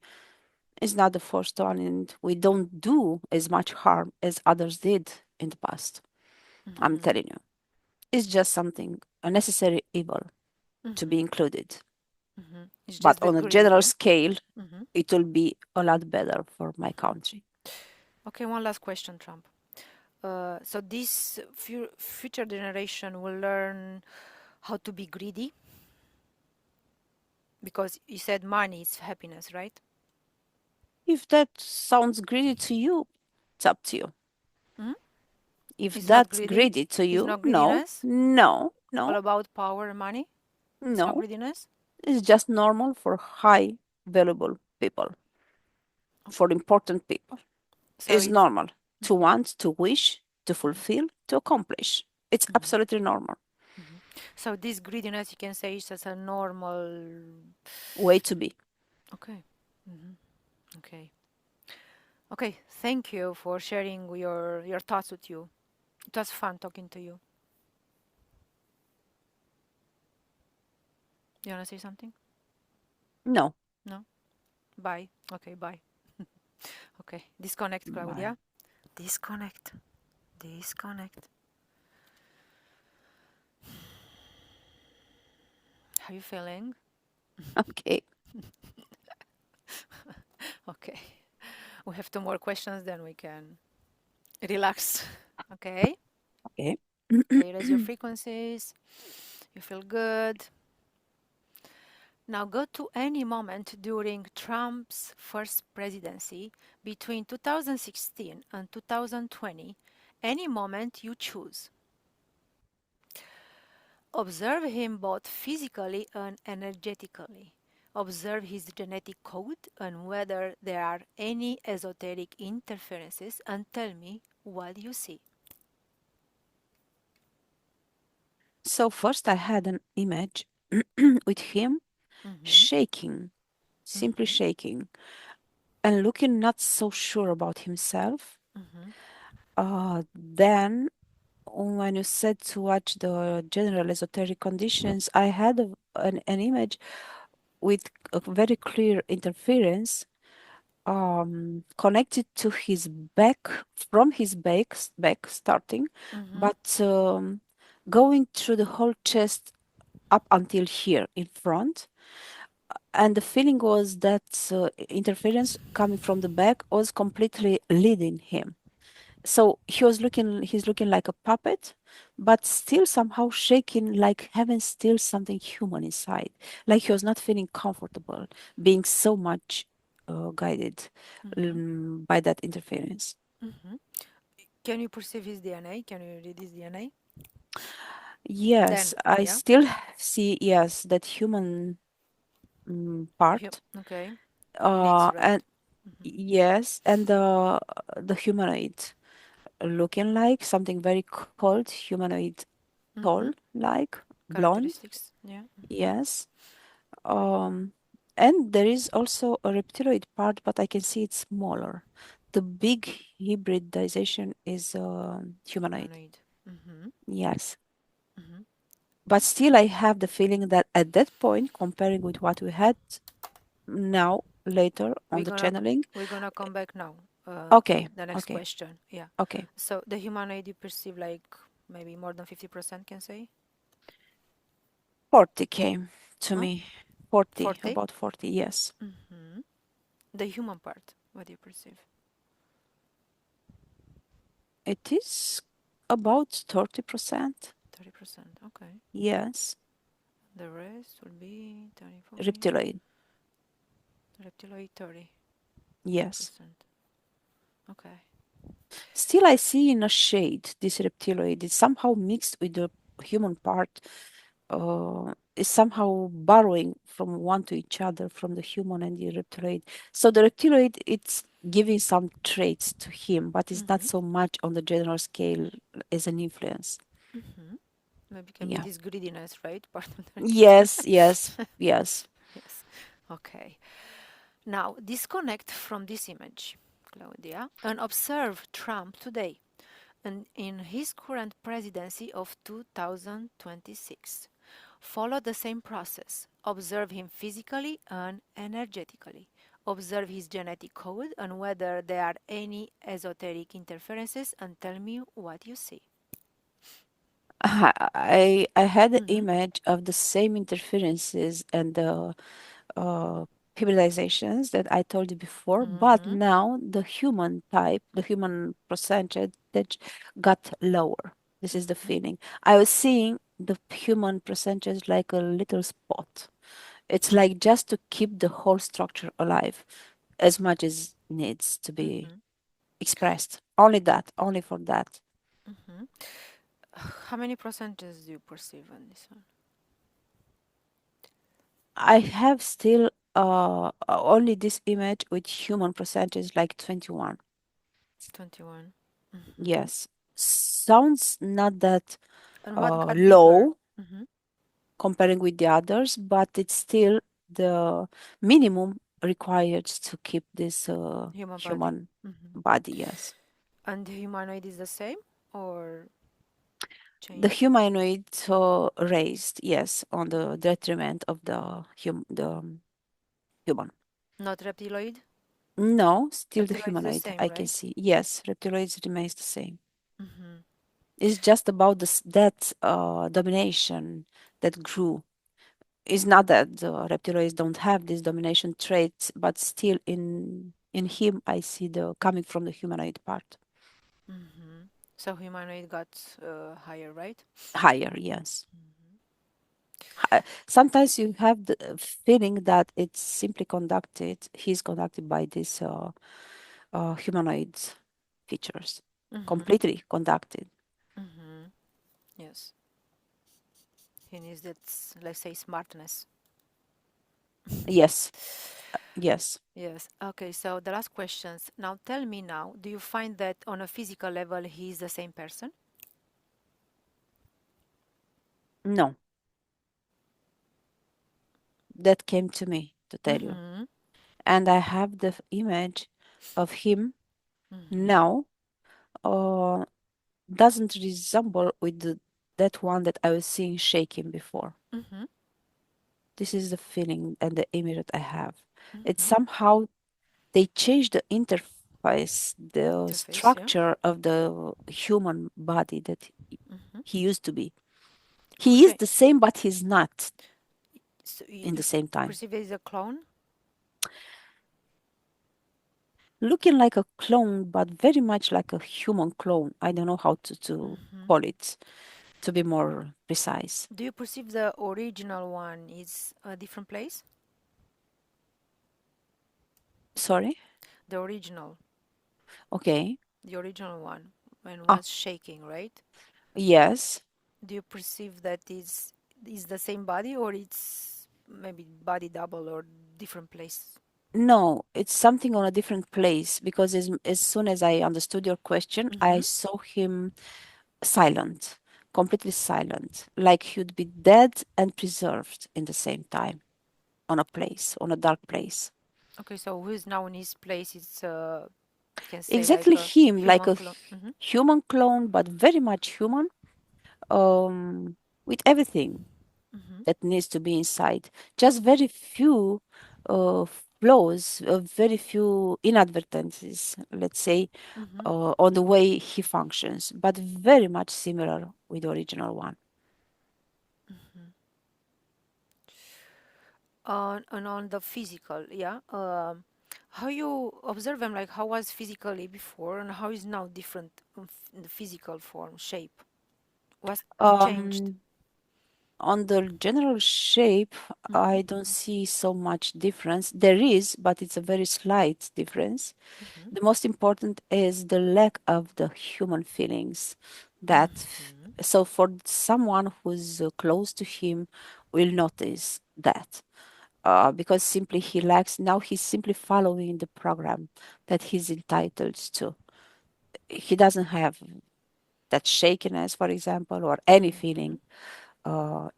It's not the first one, and we don't do as much harm as others did in the past. I'm telling you, it's just something, a necessary evil to be included. It's But just the on a greed, general yeah. scale, it will be a lot better for my country. Okay, one last question, Trump. So this future generation will learn how to be greedy, because you said money is happiness, right? If that sounds greedy to you, it's up to you. Hmm? If It's not that's greedy. greedy to It's you, not no, greediness. no, All no, about power and money. It's not no. greediness. It's just normal for high valuable people, Okay. for important people. So It's it's normal to want, to wish, to fulfill, to accomplish. It's absolutely normal. so this greediness, you can say, is just a normal. Way to be. Okay. Okay. Okay. Thank you for sharing your thoughts with you. It was fun talking to you. You wanna say something? No. No? Bye. Okay, bye. Okay. Disconnect, Bye. Claudia. Disconnect. Disconnect. How you feeling? Okay. Okay. We have two more questions, then we can relax. Okay. Okay. Okay, raise your frequencies. You feel good. Now go to any moment during Trump's first presidency between 2016 and 2020, any moment you choose. Observe him both physically and energetically. Observe his genetic code and whether there are any esoteric interferences and tell me what you see. So first I had an image with him Mm-hmm, shaking, simply mm-hmm, shaking, and looking not so sure about himself. mm-hmm, Then when you said to watch the general esoteric conditions, I had an image with a very clear interference connected to his back, from his back starting, mm-hmm, but going through the whole chest up until here in front. And the feeling was that interference coming from the back was completely leading him. So he's looking like a puppet, but still somehow shaking, like having still something human inside. Like he was not feeling comfortable being so much guided mm-hmm, by that interference. mm-hmm. Can you perceive his DNA? Can you read his DNA? Yes, Then, I yeah. still see, yes, that human part. Okay. Mix, right? And yes, and the humanoid looking like something very cold, humanoid, Mm-hmm. tall, like blonde. Characteristics, yeah. Yes. Um, and there is also a reptiloid part, but I can see it's smaller. The big hybridization is humanoid. Humanoid. Mm-hmm. Yes. Mm-hmm. But still, I have the feeling that at that point, comparing with what we had now, later on We're the gonna channeling, we're gonna come back now to okay, the next okay, question. Yeah. okay. So the humanoid you perceive like maybe more than 50% can say? 40 came to Huh? me. 40, 40? about 40, yes. Mm-hmm. The human part, what do you perceive? It is about 30%. 30%. Okay. Yes. The rest will be 30, 40. Reptiloid. Reptiloid 30%. Yes. Okay. Still, I see in a shade this reptiloid is somehow mixed with the human part, is somehow borrowing from one to each other, from the human and the reptiloid. So the reptiloid, it's giving some traits to him, but it's not Mm-hmm. so much on the general scale as an influence. Mm-hmm. Maybe can be Yeah. this greediness, right? Part of the Yes, yes, yes. yes. Okay. Now disconnect from this image, Claudia, and observe Trump today and in his current presidency of 2026. Follow the same process. Observe him physically and energetically. Observe his genetic code and whether there are any esoteric interferences and tell me what you see. I had an Mm-hmm. image of the same interferences and the uh, hybridizations that I told you before, but Mm-hmm. now the human type, the human percentage that got lower. This is the Mm-hmm. feeling. I was seeing the human percentage like a little spot. It's like just to keep the whole structure alive as much as needs to be Mm-hmm. expressed. Only that, only for that. Mm-hmm. How many percentages do you perceive on this one? I have still only this image with human percentage like 21. 21. Mm-hmm. Yes. Sounds not that And what got bigger? low Mm-hmm. comparing with the others, but it's still the minimum required to keep this Human body. human Mm-hmm. body. Yes. And the humanoid is the same? Or. The Changed. humanoid raised, yes, on the detriment of the human. Not reptiloid? No, still the Reptiloid is the humanoid. same, I can right? see. Yes, reptiloids remains the same. Mm-hmm. It's just about that domination that grew. It's not that the reptiloids don't have these domination traits, but still in him I see the coming from the humanoid part. Mm-hmm. So humanoid got higher, right? Higher, yes. Mm-hmm. Sometimes you have the feeling that it's simply conducted, he's conducted by these humanoid features, Mm-hmm. completely conducted. Mm-hmm. Yes. He needs that, let's say, smartness. Yes, yes. Yes. Okay. So the last questions. Now tell me now, do you find that on a physical level he is the same person? No, that came to me to tell you. Mm-hmm. And I have the image of him Mm-hmm. now, uh, doesn't resemble with that one that I was seeing shaking before. Mm-hmm. This is the feeling and the image that I have. It's Mm-hmm. somehow they changed the interface, the Interface, yeah. structure of the human body that Mm-hmm. he used to be. He is Okay. the same, but he's not So you, in you the same time. perceive it as a clone? Looking like a clone, but very much like a human clone. I don't know how to Mm-hmm. call it to be more precise. Do you perceive the original one is a different place? Sorry? The original, Okay. the original one, when Ah, was shaking, right? yes. Do you perceive that is the same body or it's maybe body double or different place? No, it's something on a different place because as soon as I understood your question, I Mm-hmm. saw him silent, completely silent, like he'd be dead and preserved in the same time on a place, on a dark place. Okay, so who is now in his place? It's can say like Exactly a him, like human a clone. Mm-hmm. human clone, but very much human, with everything Mm-hmm. that needs to be inside. Just very few uh, flaws, very few inadvertencies, let's say, Mm-hmm. on the way he functions, but very much similar with the original one. Mm-hmm. And on the physical, yeah. How you observe him? Like how was physically before, and how is now different in the physical form, shape? Was he changed? Um, on the general shape, Mm-hmm. I don't see so much difference. There is, but it's a very slight difference. Mm-hmm. The most important is the lack of the human feelings. Mm-hmm. So for someone who's close to him will notice that. Because simply he lacks, now he's simply following the program that he's entitled to. He doesn't have that shakiness, for example, or any Mm-hmm. feeling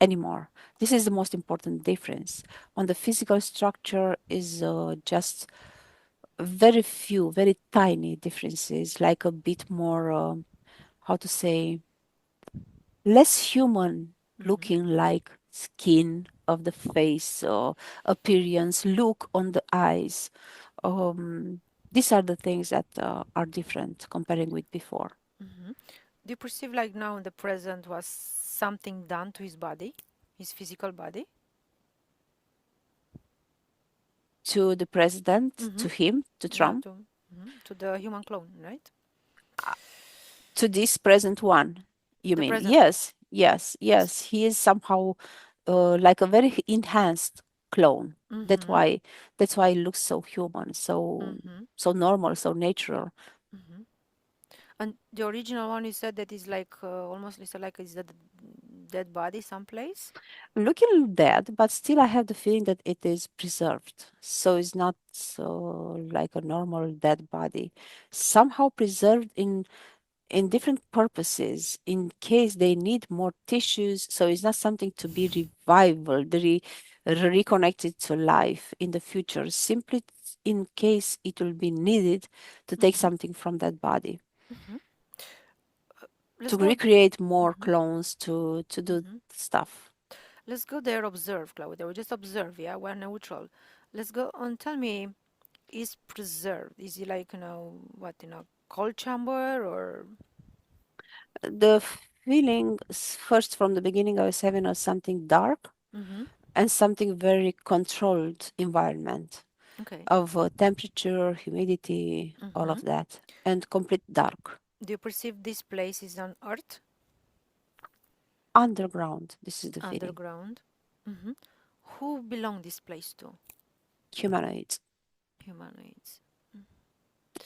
anymore. This is the most important difference. On the physical structure is just very few, very tiny differences, like a bit more, how to say, less human Mm-hmm. looking, like skin of the face or appearance, look on the eyes. Um, these are the things that are different comparing with before. Mm-hmm. Do you perceive like now in the present was something done to his body, his physical body? To the president, Mm-hmm. to him, to Yeah, Trump, to the human clone, right? uh, to this present one, you The mean? present. Yes, yes, yes. He is somehow like a very enhanced clone. That's Mm-hmm. why that's why he looks so human, Mm-hmm. so normal, so natural. Mm-hmm. And the original one you said that is like almost it's like is that dead body someplace? Looking dead, but still I have the feeling that it is preserved. So it's not so like a normal dead body. Somehow preserved in different purposes in case they need more tissues. So it's not something to be revived, reconnected to life in the future, simply in case it will be needed to take Mm-hmm. something from that body. Mm-hmm. let's to go. recreate more Mhm, clones to do mhm. stuff. Let's go there. Observe, Claudia. We just observe. Yeah, we're neutral. Let's go and tell me. Is preserved? Is it like what in a cold chamber or? The feeling first from the beginning I was having was something dark Mm-hmm. and something very controlled environment Okay. of temperature, humidity, all Mm-hmm. of that, and complete dark. Do you perceive this place is on Earth, Underground, this is the feeling. underground? Mm-hmm. Who belong this place to? Humanoids, Humanoids.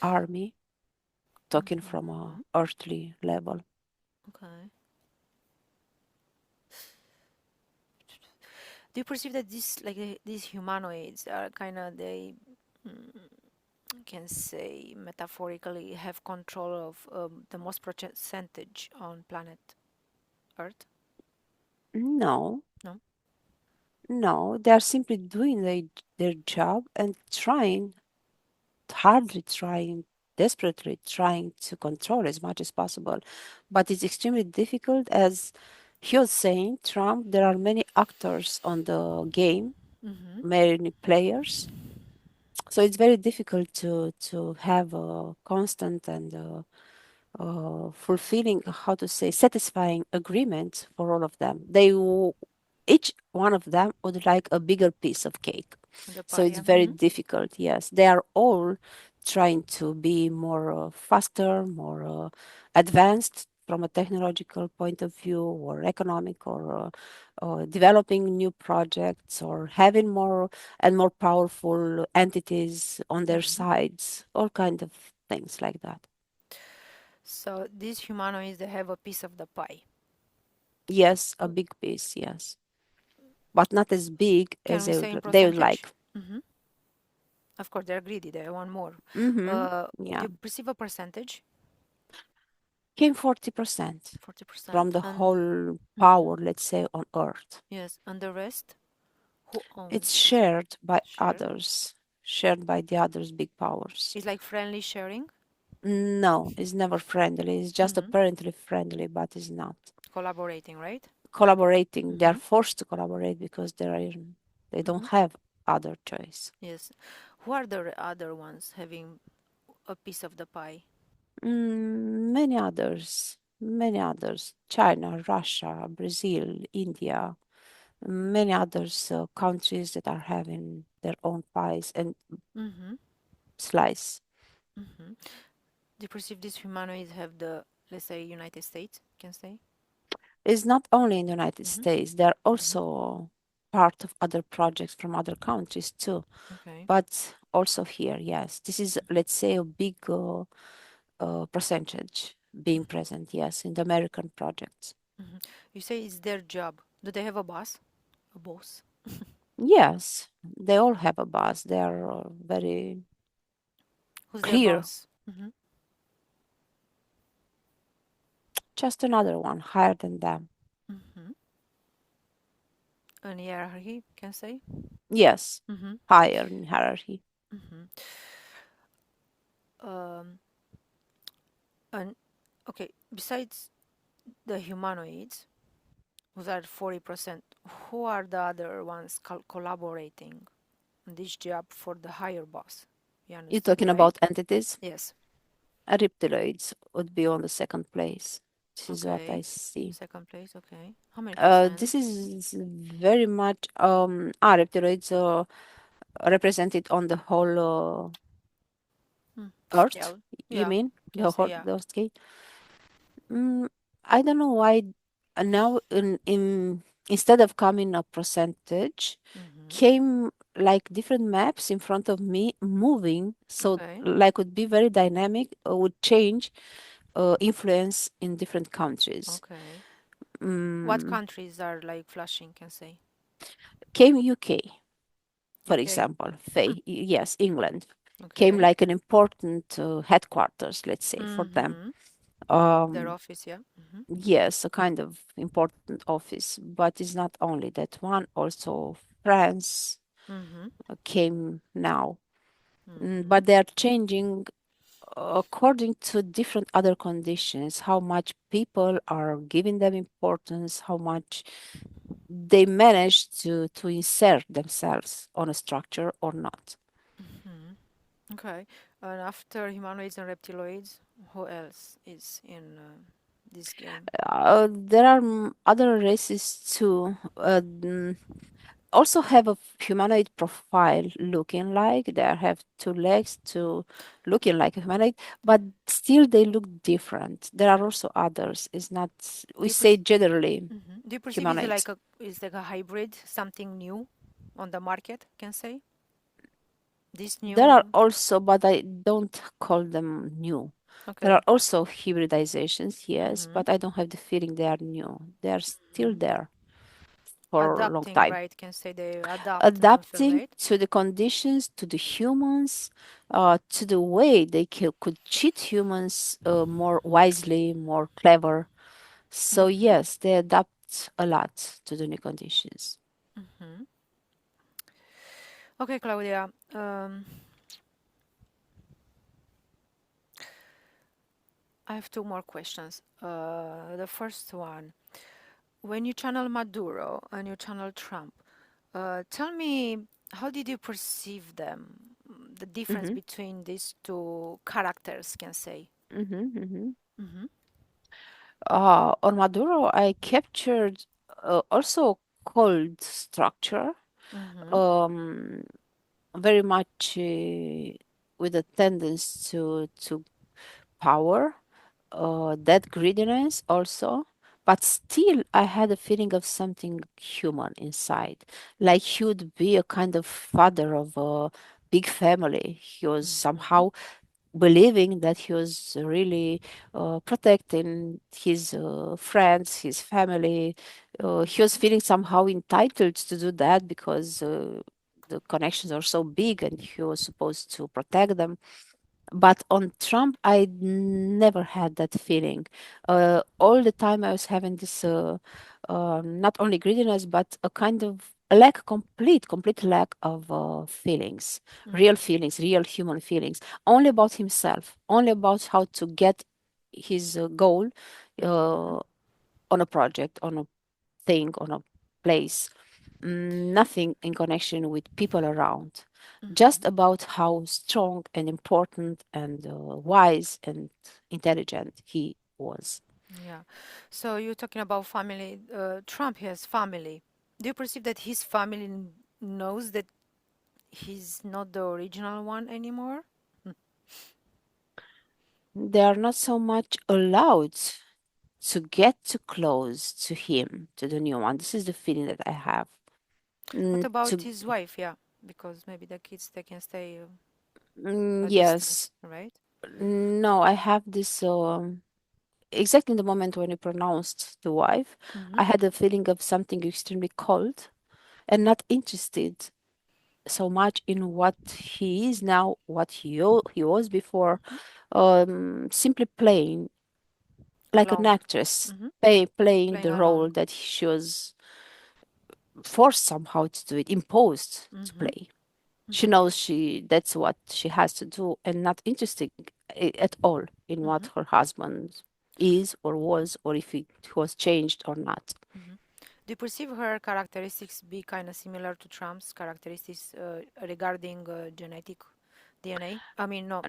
army, talking from a Mm-hmm. earthly level. Okay. Do you perceive that these humanoids are kind of they can say metaphorically have control of the most percentage on planet Earth? No, No. no, they are simply doing their job and trying, hardly trying, desperately trying to control as much as possible. But it's extremely difficult, as he was saying, Trump, there are many actors on the game, Mm-hmm. many players. So it's very difficult to have a constant and fulfilling, how to say, satisfying agreement for all of them. Each one of them would like a bigger piece of cake. The So pie. it's Yeah. very Mm-hmm. difficult. Yes, they are all trying to be more faster, more advanced from a technological point of view, or economic, or developing new projects, or having more and more powerful entities on their Mm-hmm. sides, all kind of things like that. So these humanoids they have a piece of the pie. Yes, a big piece, yes, but not as big Can as we say in they would percentage? like. Mm-hmm. Of course, they're greedy. They want more. Mm-hmm. Do Yeah, you perceive a percentage? came 40% from 40%. the And whole mm-hmm. power, let's say, on Earth. Yes, and the rest, who It's owns this? shared by Shared. others, shared by the others' big powers. It's like friendly sharing. No, it's never friendly. It's just Mm-hmm. apparently friendly, but it's not. Collaborating, right? Collaborating, they are Mm-hmm. forced to collaborate because they Mm-hmm. don't have other choice. Yes. Who are the other ones having a piece of the pie? Many others. China, Russia, Brazil, India, many others countries that are having their own pies and Mm-hmm. slice. Mm-hmm. Do you perceive these humanoids have the, let's say, United States, can say? It's not only in the United Mm-hmm. States, they're Mm-hmm. also part of other projects from other countries too, Okay. but also here, yes. This is, let's say, a big percentage being present, yes, in the American projects. Mm-hmm. You say it's their job. Do they have a boss? A boss? Yes, they all have a boss. They are very Who's their clear. boss? Mm-hmm. Just another one higher than them. Mm-hmm. An hierarchy, can say? Yes, Mm-hmm. higher in hierarchy. Mm-hmm. Um, and okay, besides the humanoids, who are 40%, who are the other ones collaborating on this job for the higher boss? You You're understand, talking right? about entities? Yes. Reptiloids would be on the second place. This is what I Okay. see. Second place, okay. How many percent? This is very much reptiloids represented on the whole Hmm. Earth. Scale. You Yeah, mean can the say whole yeah. the scale? Mm, I don't know why now in instead of coming a percentage, Mm-hmm. came like different maps in front of me moving, so Okay. like would be very dynamic, would change influence in different countries. Okay. What Mm, countries are like flashing, can say? came UK, for UK. example, yes, England came Okay. like an important headquarters, let's say, for them. Mm-hmm. Their Um, office, yeah. Mm-hmm. yes, a kind of important office, but it's not only that one. Also, France Mm-hmm. came now. Mm-hmm. But they are changing according to different other conditions, how much people are giving them importance, how much they manage to insert themselves on a structure or not. Hmm. Okay. And after humanoids and reptiloids, who else is in this game? There are other races too. Also have a humanoid profile looking like they have two legs to looking like a humanoid, but still they look different. There are also others. It's not, Do we you say perceive? generally Do you perceive humanoids. is like a hybrid, something new on the market? Can say this There are new. also, but I don't call them new. There are Okay. also hybridizations, yes, Mm-hmm. but I don't have the feeling they are new. They are still Mm-hmm. there for a long Adapting, time. right? Can say they adapt themselves, Adapting right? to the conditions, to the humans, to the way they could cheat humans more wisely, more clever. So Mm-hmm. yes, they adapt a lot to the new conditions. Mm-hmm. Okay, Claudia. I have two more questions. The first one, when you channel Maduro and you channel Trump, tell me, how did you perceive them? The difference Mm-hmm, between these two characters, can say. mm-hmm, mm-hmm. Mm-hmm. On Maduro, I captured also cold structure, Mm-hmm. um, very much with a tendency to power, that greediness also. But still, I had a feeling of something human inside. Like he would be a kind of father of a big family. He was Mm-hmm. somehow believing that he was really protecting his friends, his family. He was Mm-hmm. feeling somehow entitled to do that because the connections are so big and he was supposed to protect them. But on Trump, I never had that feeling. All the time, I was having this not only greediness, but a kind of lack, complete lack of feelings, real human feelings, only about himself, only about how to get his goal Mm-hmm. uh, on a project, on a thing, on a place. Nothing in connection with people around, just Mm-hmm. about how strong and important and wise and intelligent he was. Yeah. So you're talking about family. Trump has family. Do you perceive that his family knows that he's not the original one anymore? They are not so much allowed to get too close to him, to the new one. This is the feeling that I have. What about To his wife? Yeah, because maybe the kids they can stay a yes, distance, right? no, I have this. Exactly in the moment when you pronounced the wife, Mm-hmm. I had a feeling of something extremely cold and not interested so much in what he is now, what he was before, Mm-hmm. simply playing like an Alone. actress, Mm-hmm. playing Playing the role alone. that she was forced somehow to do it, imposed to Mm-hmm. play. She Mm-hmm. knows that's what she has to do, and not interested at all in Mm-hmm. what her husband is or was, or if it was changed or not. Mm-hmm. Do you perceive her characteristics be kind of similar to Trump's characteristics regarding genetic DNA? I mean, no,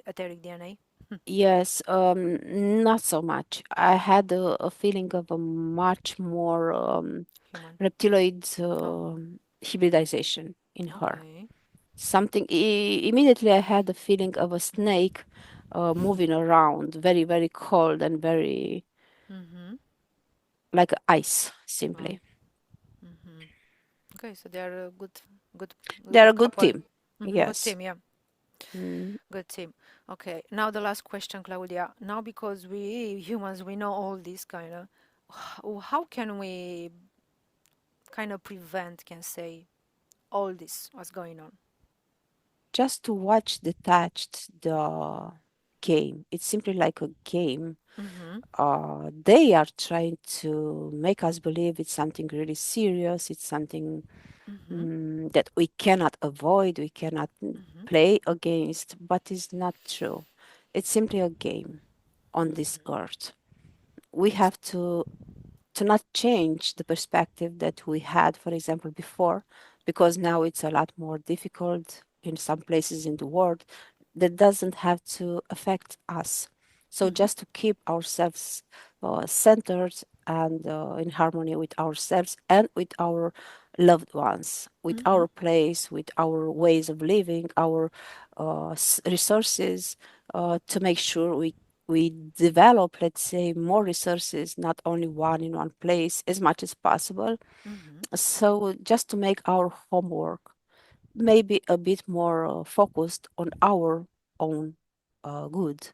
etheric DNA. Yes, not so much. I had a feeling of a much more Human. reptiloid Oh, hybridization in her. okay. Something immediately I had the feeling of a snake moving around, very, very cold and very Mm-hmm. like ice, Wow. simply. Mm-hmm. Okay, so they are a good, They're a good good couple. team. Mm-hmm. Good Yes. team, yeah. Mm, Good team. Okay, now the last question, Claudia. Now, because we humans, we know all this kind of, how can we kind of prevent, can say, all this, what's going on? just to watch detached the game. It's simply like a game. Mm-hmm. They are trying to make us believe it's something really serious. It's something Mm-hmm. that we cannot avoid, we cannot Mm-hmm. play against, but it's not true. It's simply a game on this earth. We Yes. have to not change the perspective that we had, for example, before, because now it's a lot more difficult in some places in the world. That doesn't have to affect us. So Mm-hmm. just to keep ourselves centered and in harmony with ourselves and with our loved ones, with Mm-hmm. our place, with our ways of living, our resources, to make sure we develop, let's say, more resources, not only one in one place, as much as possible. Mm-hmm. So just to make our homework maybe a bit more focused on our own good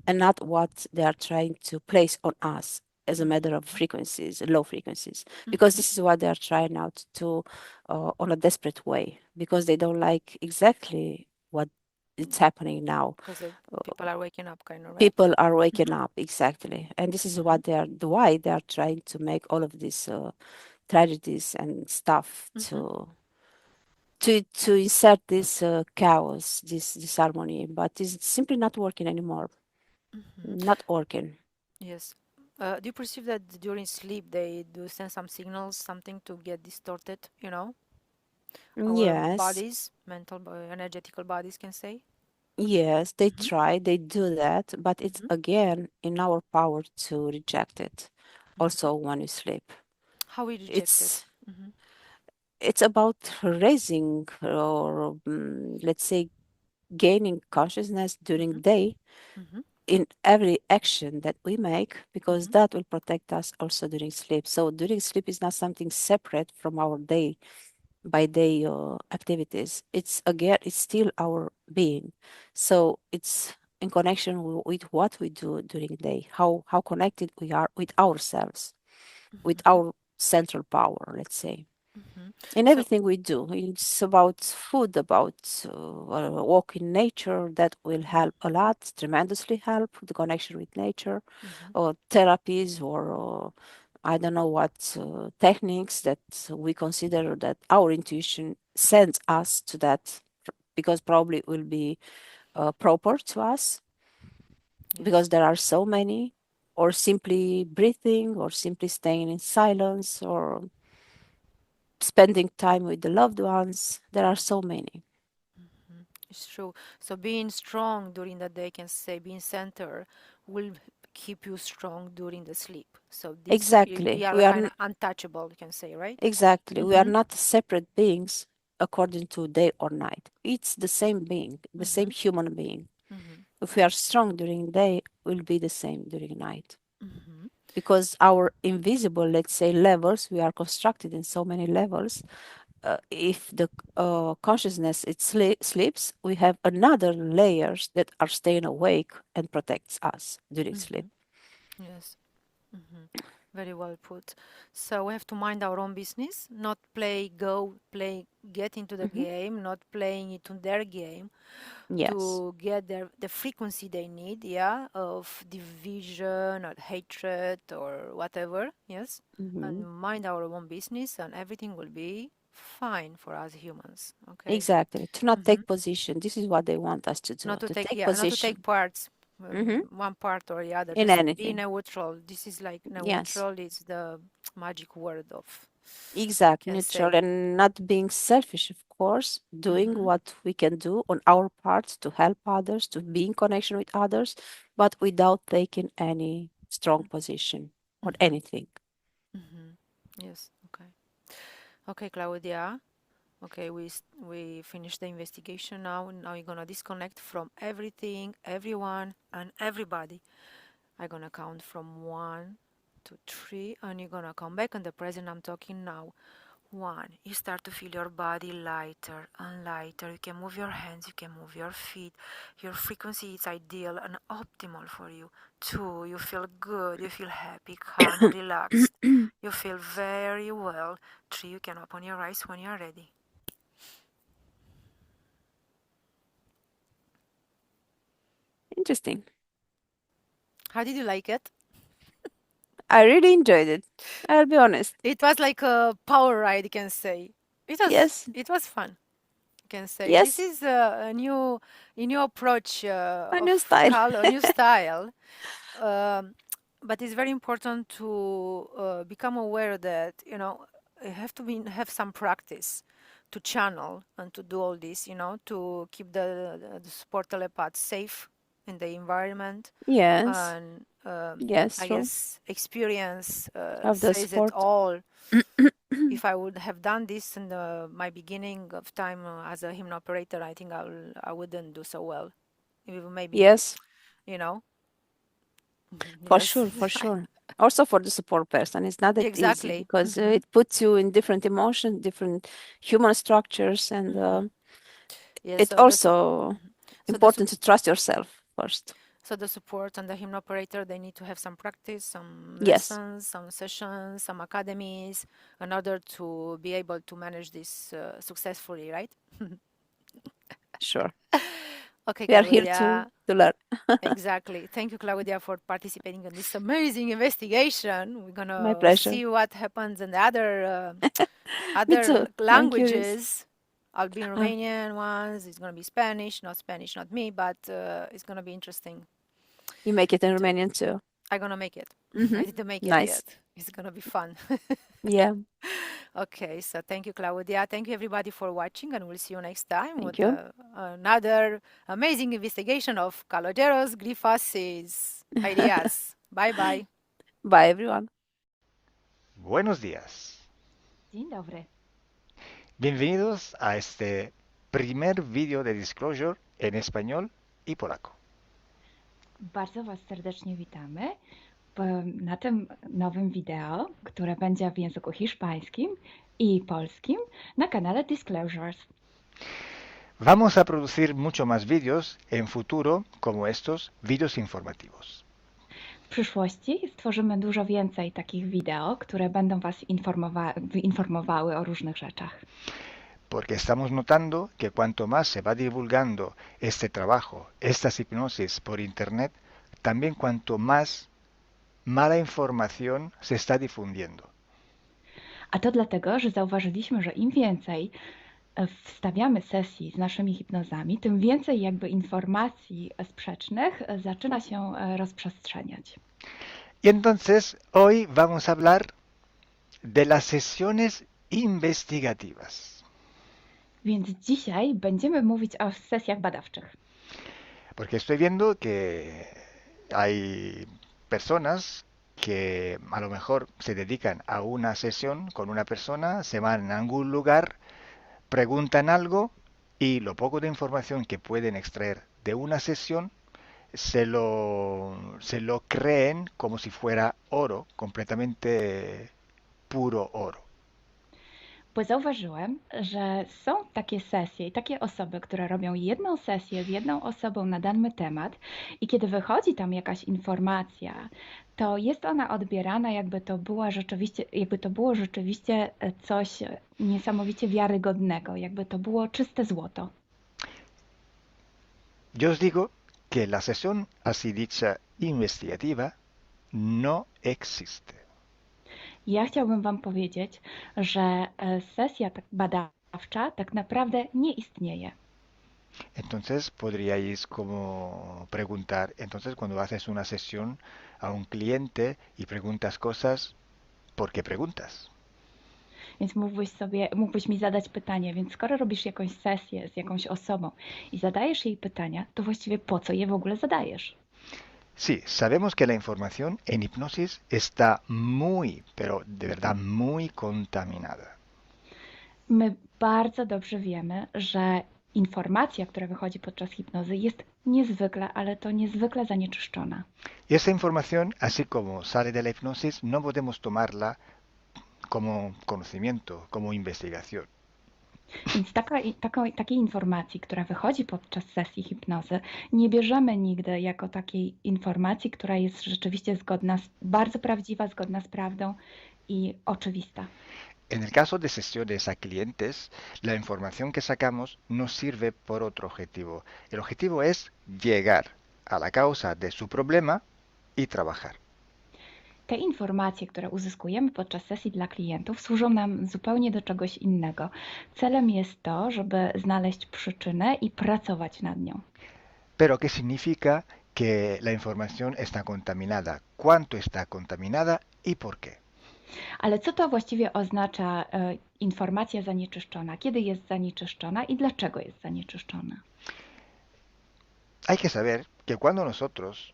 and not what they are trying to place on us as a matter of frequencies, low frequencies, because Mm-hmm. this is what they are trying now to do on a desperate way, because they don't like exactly what it's happening now. Because the people are waking up, kind of, right? People are waking Mm-hmm. up, exactly, and this is Mm-hmm. what why they are trying to make all of these tragedies and stuff Mm-hmm. to insert this chaos, this disharmony, but it's simply not working anymore. Mm-hmm. Not working. Yes. Do you perceive that during sleep they do send some signals, something to get distorted, our Yes, bodies, mental, energetical bodies can say? yes, they Mm-hmm. try, they do that, but it's Mm-hmm. again in our power to reject it. Mm-hmm. Also, when you sleep, How we reject it? it's Mm-hmm. it's about raising or let's say gaining consciousness during Mm-hmm. the day Mm-hmm. in every action that we make, because Mm-hmm. that will protect us also during sleep. So during sleep is not something separate from our day by day activities. It's again, it's still our being. So it's in connection with what we do during the day, how connected we are with ourselves, with Mm-hmm. our central power, let's say, Mm-hmm. in So, everything we do. It's about food, about a walk in nature that will mm-hmm. help a lot, tremendously help the connection with nature, Mm-hmm. or therapies, or I don't know what techniques that we consider that our intuition sends us to that, because probably it will be proper to us, Yes. because there are so many, or simply breathing, or simply staying in silence, or spending time with the loved ones. There are so many. Mm-hmm. It's true. So being strong during the day can say being center will keep you strong during the sleep. So this Exactly. we are We are kind of untouchable, you can say, right? exactly. We are Mm-hmm. not separate beings according to day or night. It's the same being, the same Mm-hmm. human being. Mm-hmm. If we are strong during day, we'll be the same during night. Mm-hmm. Because our invisible, let's say, levels, we are constructed in so many levels. If the consciousness sleeps, we have another layers that are staying awake and protects us during sleep. Mm-hmm. Yes. Mm-hmm. Very well put. So we have to mind our own business, not play, go, play, get into the Hmm. game, not playing into their game Yes. to get the frequency they need, yeah, of division or hatred or whatever, yes, and Hmm. mind our own business, and everything will be fine for us humans, okay? Exactly. To not Mm-hmm. take position. This is what they want us to do. Not to To take, take yeah, not to take position. parts, Hmm. one part or the other. In Just be anything. neutral. This is like Yes. neutral is the magic word of, Exactly. can Neutral say. and not being selfish, of course, doing Mm-hmm. what we can do on our part to help others, to be in connection with others, but without taking any strong position on Mm-hmm. anything. Mm-hmm. Yes. Okay. Okay, Claudia. Okay, we finished the investigation now. Now you're gonna disconnect from everything, everyone, and everybody. I'm gonna count from 1 to 3, and you're gonna come back in the present. I'm talking now. 1, you start to feel your body lighter and lighter. You can move your hands, you can move your feet. Your frequency is ideal and optimal for you. 2, you feel good, you feel happy, calm, relaxed. You feel very well. 3, you can open your eyes when you're ready. Interesting. How did you like it? I really enjoyed it. I'll be honest. It was like a power ride, you can say. It was Yes. it was fun. can say. This Yes, is a new approach a of new style. a new style. Um, but it's very important to become aware that you have to have some practice to channel and to do all this. To keep the support telepath safe in the environment, Yes, and yes, I true. guess experience Have the says it support. all. If I would have done this in my beginning of time as a operator, I think I wouldn't do so well. Even maybe, Yes, you know, for yes, sure, for sure. Also for the support person, it's not that easy exactly. because it puts you in different emotions, different human structures, and Yes, it so also so the important to trust yourself first. so the support and the operator, they need to have some practice, some Yes, lessons, some sessions, some academies in order to be able to manage this successfully, right? sure. Okay, We are here to Claudia. learn. Exactly. Thank you, Claudia, for participating in this amazing investigation. We're My gonna pleasure. see what happens in the Me other too. I'm curious. languages. I'll be Uh, Romanian ones. It's gonna be Spanish, not me, but it's gonna be interesting. you make it in To Romanian too. I'm gonna make it. Mm-hmm. I didn't make it Nice. yet. It's gonna be fun. Yeah. Okay, so thank you, Claudia. Thank you, everybody, for watching, and we'll see you next time Thank with you. another amazing investigation of Calogero Grifasi's ideas. Bye bye. Bye, everyone. Buenos días. Dzień dobry. Bienvenidos a este primer vídeo de Disclosure en español y polaco. Bardzo Was serdecznie witamy na tym nowym wideo, które będzie w języku hiszpańskim i polskim na kanale Disclosures. Vamos a producir mucho más vídeos en futuro como estos vídeos informativos. W przyszłości stworzymy dużo więcej takich wideo, które będą Was informowały o różnych rzeczach. Porque estamos notando que cuanto más se va divulgando este trabajo, estas hipnosis por internet, también cuanto más mala información se está difundiendo. A to dlatego, że zauważyliśmy, że im więcej wstawiamy sesji z naszymi hipnozami, tym więcej jakby informacji sprzecznych zaczyna się rozprzestrzeniać. Y entonces hoy vamos a hablar de las sesiones investigativas. Więc dzisiaj będziemy mówić o sesjach badawczych. Porque estoy viendo que hay personas que a lo mejor se dedican a una sesión con una persona, se van a algún lugar, preguntan algo y lo poco de información que pueden extraer de una sesión se lo creen como si fuera oro, completamente puro oro. Bo zauważyłem, że są takie sesje i takie osoby, które robią jedną sesję z jedną osobą na dany temat i kiedy wychodzi tam jakaś informacja, to jest ona odbierana jakby to było rzeczywiście coś niesamowicie wiarygodnego, jakby to było czyste złoto. Yo os digo que la sesión así dicha investigativa no existe. Ja chciałbym Wam powiedzieć, że sesja badawcza tak naprawdę nie istnieje. Entonces podríais como preguntar, entonces cuando haces una sesión a un cliente y preguntas cosas, ¿por qué preguntas? Więc mógłbyś mi zadać pytanie, więc skoro robisz jakąś sesję z jakąś osobą i zadajesz jej pytania, to właściwie po co je w ogóle zadajesz? Sí, sabemos que la información en hipnosis está muy, pero de verdad muy contaminada. My bardzo dobrze wiemy, że informacja, która wychodzi podczas hipnozy jest niezwykle, ale to niezwykle zanieczyszczona. Y esa información, así como sale de la hipnosis, no podemos tomarla como conocimiento, como investigación. Więc takiej informacji, która wychodzi podczas sesji hipnozy, nie bierzemy nigdy jako takiej informacji, która jest rzeczywiście bardzo prawdziwa, zgodna z prawdą i oczywista. En el caso de sesiones a clientes, la información que sacamos nos sirve por otro objetivo. El objetivo es llegar a la causa de su problema y trabajar. te informacje, które uzyskujemy podczas sesji dla klientów, służą nam zupełnie do czegoś innego. Celem jest to, żeby znaleźć przyczynę i pracować nad nią. Pero ¿qué significa que la información está contaminada? ¿Cuánto está contaminada y por qué? Ale co to właściwie oznacza informacja zanieczyszczona? Kiedy jest zanieczyszczona i dlaczego jest zanieczyszczona? Hay que saber que cuando nosotros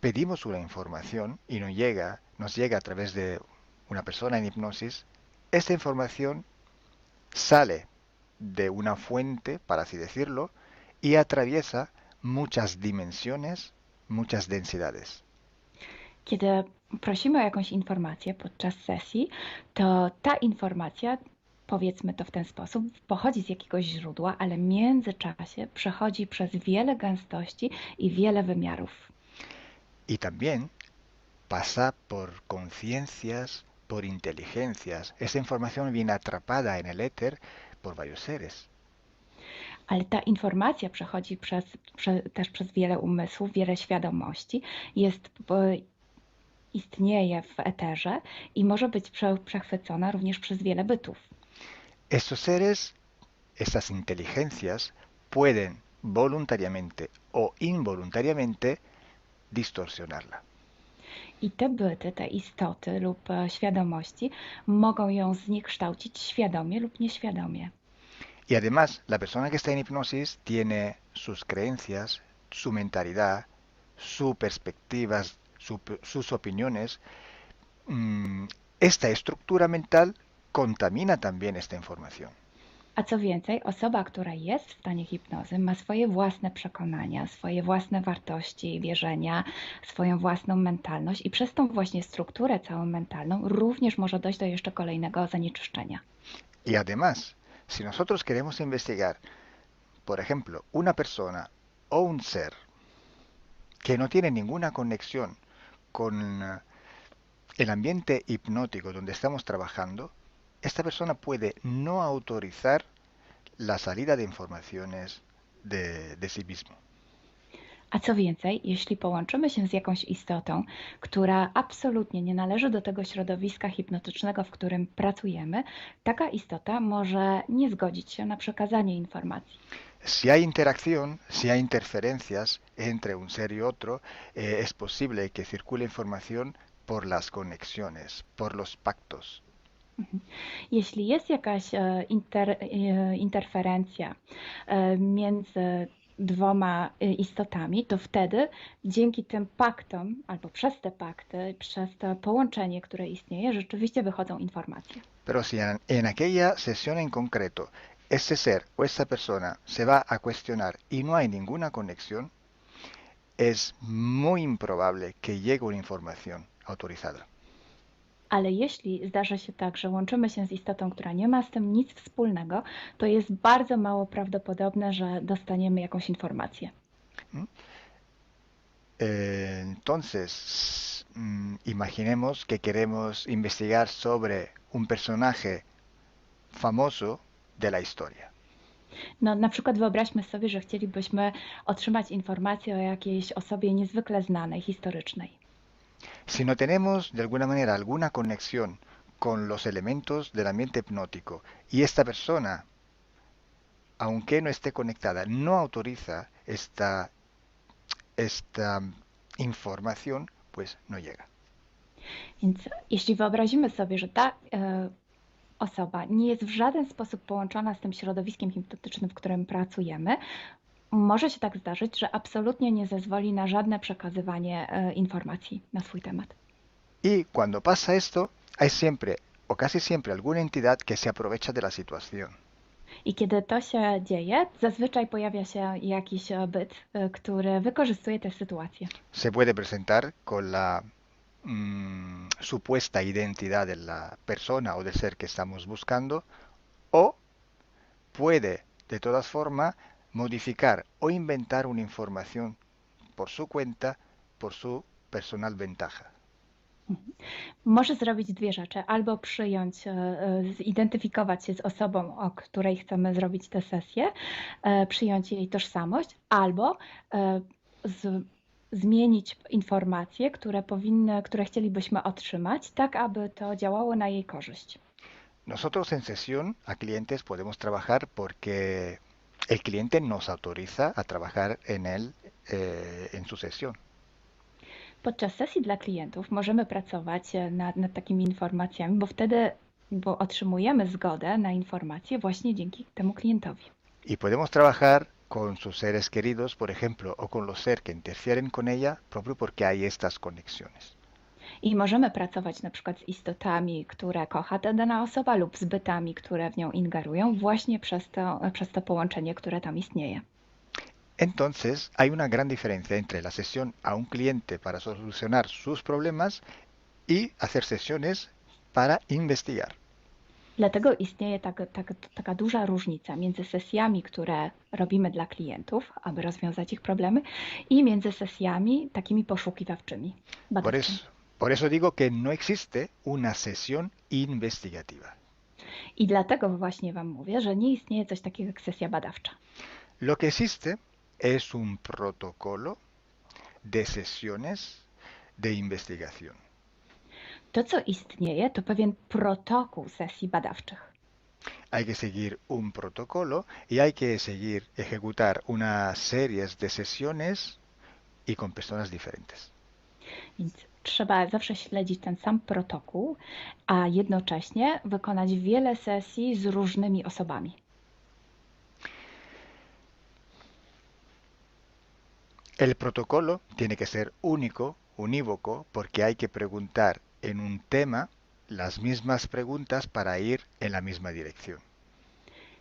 pedimos una información y nos llega a través de una persona en hipnosis, esta información sale de una fuente, para así decirlo, y atraviesa muchas dimensiones, muchas densidades. Kiedy prosimy o jakąś informację podczas sesji, to ta informacja, powiedzmy to w ten sposób, pochodzi z jakiegoś źródła, ale w międzyczasie przechodzi przez wiele gęstości i wiele wymiarów. Y también pasa por conciencias, por inteligencias. Esa información viene atrapada en el éter por varios seres. Ale ta informacja przechodzi też przez wiele umysłów, wiele świadomości, istnieje w eterze i może być przechwycona również przez wiele bytów. Estos seres, estas inteligencias, pueden voluntariamente o involuntariamente distorsionarla. I te byty, te istoty lub świadomości mogą ją zniekształcić świadomie lub nieświadomie. Y además, la persona que está en hipnosis tiene sus creencias, su mentalidad, sus perspectivas, sus opiniones. Esta estructura mental contamina también esta información. A co więcej, osoba, która jest w stanie hipnozy, ma swoje własne przekonania, swoje własne wartości i wierzenia, swoją własną mentalność i przez tą właśnie strukturę całą mentalną również może dojść do jeszcze kolejnego zanieczyszczenia. Y además, si nosotros queremos investigar, por ejemplo, una persona o un ser que no tiene ninguna conexión con el ambiente hipnótico donde estamos trabajando, esta persona puede no autorizar la salida de informaciones de sí mismo. A co więcej, jeśli połączymy się z jakąś istotą, która absolutnie nie należy do tego środowiska hipnotycznego, w którym pracujemy, taka istota może nie zgodzić się na przekazanie informacji. Si hay interacción, si hay interferencias entre un ser y otro, es posible que circule información por las conexiones, por los pactos. Jeśli jest jakaś interferencja między dwoma istotami, to wtedy dzięki tym paktom, albo przez te pakty, przez to połączenie, które istnieje, rzeczywiście wychodzą informacje. Pero si en aquella sesión en concreto ese ser o esa persona se va a cuestionar y no hay ninguna conexión, es muy improbable que llegue una información autorizada. Ale jeśli zdarzy się tak, że łączymy się z istotą, która nie ma z tym nic wspólnego, to jest bardzo mało prawdopodobne, że dostaniemy jakąś informację. Entonces, imaginemos que queremos investigar sobre un personaje famoso de la historia. No, na przykład wyobraźmy sobie, że chcielibyśmy otrzymać informację o jakiejś osobie niezwykle znanej, historycznej. Si no tenemos de alguna manera alguna conexión con los elementos del ambiente hipnótico y esta persona, aunque no esté conectada, no autoriza esta información, pues no llega. Więc jeśli wyobrazimy sobie, że ta osoba nie jest w żaden sposób połączona z tym środowiskiem hipnotycznym, w którym pracujemy, może się tak zdarzyć, że absolutnie nie zezwoli na żadne przekazywanie informacji na swój temat. Y cuando pasa esto, hay siempre o casi siempre alguna entidad que se aprovecha de la situación. I kiedy to się dzieje, zazwyczaj pojawia się jakiś byt, który wykorzystuje tę sytuację. Se puede presentar con la supuesta identidad de la persona o del ser que estamos buscando, o puede de todas formas modificar o inventar una información por su cuenta, por su personal ventaja. Może zrobić dwie rzeczy. Albo przyjąć, zidentyfikować się z osobą, o której chcemy zrobić tę sesję, przyjąć jej tożsamość, albo zmienić informacje, które chcielibyśmy otrzymać, tak aby to działało na jej korzyść. Nosotros en sesión a clientes podemos trabajar porque el cliente nos autoriza a trabajar en él, en su sesión. Podczas sesji dla klientów możemy pracować nad takimi informacjami, bo otrzymujemy zgodę na informacje właśnie dzięki temu klientowi. Y podemos trabajar con sus seres queridos, por ejemplo, o con los seres que interfieren con ella, propio porque hay estas conexiones. I możemy pracować na przykład z istotami, które kocha ta dana osoba lub z bytami, które w nią ingerują właśnie przez to połączenie, które tam istnieje. Entonces, hay una gran diferencia entre la sesión a un cliente para solucionar sus problemas y hacer sesiones para investigar. Dlatego istnieje taka duża różnica między sesjami, które robimy dla klientów, aby rozwiązać ich problemy, i między sesjami takimi poszukiwawczymi, badawczymi. Por eso digo que no existe una sesión investigativa. I dlatego właśnie Wam mówię, że nie istnieje coś takiego jak sesja badawcza. Lo que existe es un protocolo de sesiones de investigación. To, co istnieje, to pewien protokół sesji badawczych. Hay que seguir un protocolo y hay que seguir, ejecutar unas series de sesiones y con personas diferentes. Więc trzeba zawsze śledzić ten sam protokół, a jednocześnie wykonać wiele sesji z różnymi osobami. El protocolo tiene que ser único, unívoco, porque hay que preguntar en un tema las mismas preguntas para ir en la misma dirección.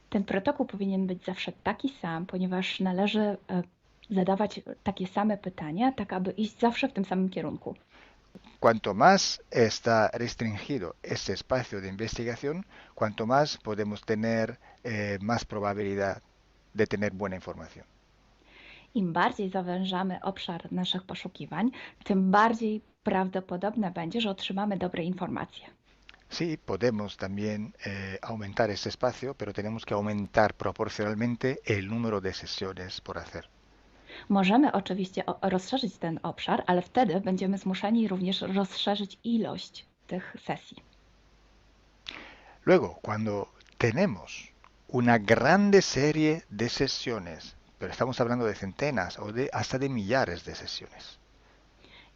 Ten protokół powinien być zawsze taki sam, ponieważ należy zadawać takie same pytania, tak aby iść zawsze w tym samym kierunku. Cuanto más está restringido este espacio de investigación, cuanto más podemos tener más probabilidad de tener buena información. Im bardziej zawężamy obszar naszych poszukiwań, tym bardziej prawdopodobne będzie, że otrzymamy dobre informacje. Sí, podemos también aumentar este espacio, pero tenemos que aumentar proporcionalmente el número de sesiones por hacer. Możemy oczywiście rozszerzyć ten obszar, ale wtedy będziemy zmuszeni również rozszerzyć ilość tych sesji. Luego, cuando tenemos una grande serie de sesiones, pero estamos hablando de centenas o hasta de millares de sesiones.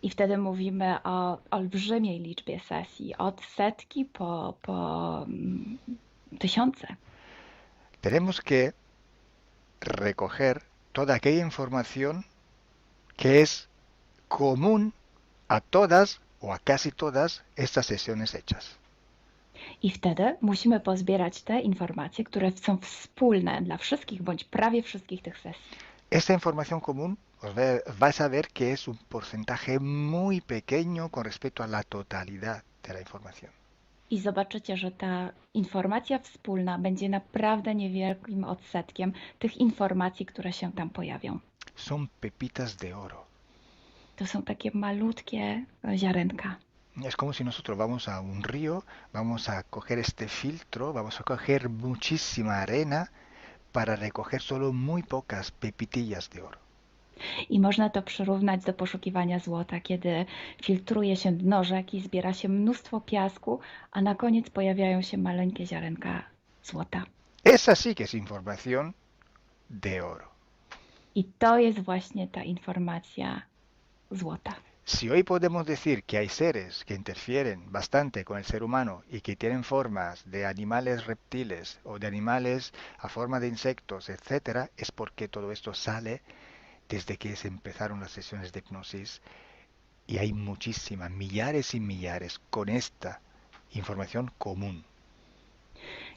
I wtedy mówimy o olbrzymiej liczbie sesji, od setki po tysiące. Tenemos que recoger toda aquella información que es común a todas o a casi todas estas sesiones hechas. I wtedy musimy pozbierać te informacje, które są wspólne dla wszystkich bądź prawie wszystkich tych sesji. Esta información común vais a ver que es un porcentaje muy pequeño con respecto a la totalidad de la información. I zobaczycie, że ta informacja wspólna będzie naprawdę niewielkim odsetkiem tych informacji, które się tam pojawią. Son pepitas de oro. To są takie malutkie ziarenka. Es como si nosotros vamos a un río, vamos a coger este filtro, vamos a coger muchísima arena para recoger solo muy pocas pepitillas de oro. I można to przyrównać do poszukiwania złota, kiedy filtruje się dno rzeki, zbiera się mnóstwo piasku, a na koniec pojawiają się maleńkie ziarenka złota. Esa sí que es información de oro. I to jest właśnie ta informacja złota. Si hoy podemos decir que hay seres que interfieren bastante con el ser humano y que tienen formas de animales reptiles o de animales a forma de insectos, etcétera, es porque todo esto sale desde que se empezaron las sesiones de hipnosis y hay muchísimas, millares y millares con esta información común.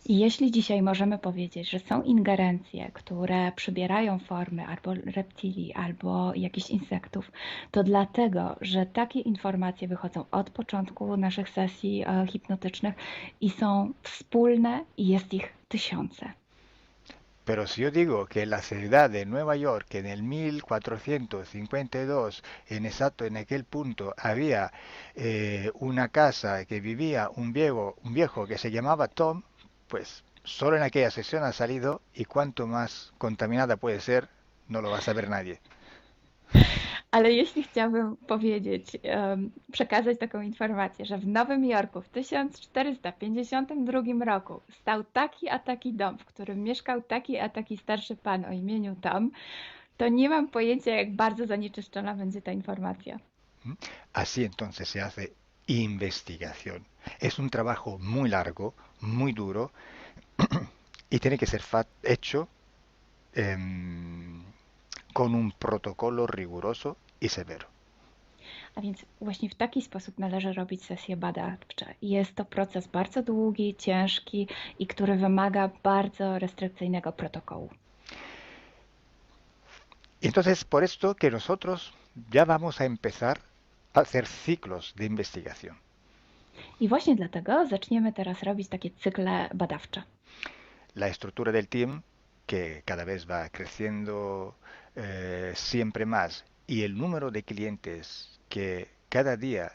I jeśli dzisiaj możemy powiedzieć, że są ingerencje, które przybierają formy albo reptilii, albo jakichś insektów, to dlatego, że takie informacje wychodzą od początku naszych sesji hipnotycznych i są wspólne i jest ich tysiące. Pero si yo digo que en la ciudad de Nueva York, en el 1452, en aquel punto, había una casa que vivía un viejo que se llamaba Tom, pues solo en aquella sesión ha salido y cuanto más contaminada puede ser, no lo va a saber nadie. Ale jeśli chciałabym powiedzieć, przekazać taką informację, że w Nowym Jorku w 1452 roku stał taki a taki dom, w którym mieszkał taki a taki starszy pan o imieniu Tom, to nie mam pojęcia, jak bardzo zanieczyszczona będzie ta informacja. Así entonces se hace investigación. Es un trabajo muy largo, muy duro y tiene que ser hecho con un protocolo riguroso y severo. A więc właśnie w taki sposób należy robić sesje badawcze. Jest to proces bardzo długi, ciężki i który wymaga bardzo restrykcyjnego protokołu. Y entonces por esto que nosotros ya vamos a empezar a hacer ciclos de investigación. I właśnie dlatego zaczniemy teraz robić takie cykle badawcze. La estructura del team, que cada vez va creciendo siempre más, y el número de clientes que cada día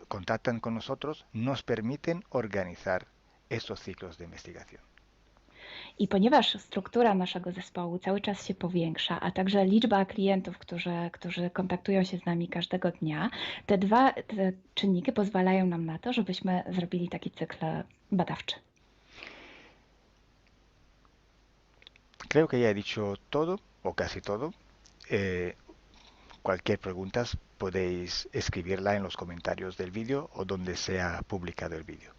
contactan con nosotros, nos permiten organizar estos ciclos de investigación. I ponieważ struktura naszego zespołu cały czas się powiększa, a także liczba klientów, którzy kontaktują się z nami każdego dnia, te czynniki pozwalają nam na to, żebyśmy zrobili taki cykl badawczy. Creo que ya he dicho todo, o casi todo. Cualquier pregunta podéis escribirla en los comentarios del vídeo o donde sea publicado el vídeo.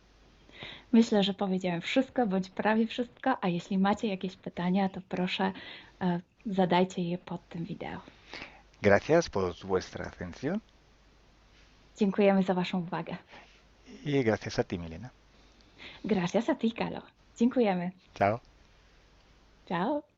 Myślę, że powiedziałem wszystko, bądź prawie wszystko, a jeśli macie jakieś pytania, to proszę zadajcie je pod tym wideo. Gracias por vuestra atención. Dziękujemy za Waszą uwagę. Y gracias a ti, Milena. Gracias a ti, Kalo. Dziękujemy. Chao. Ciao.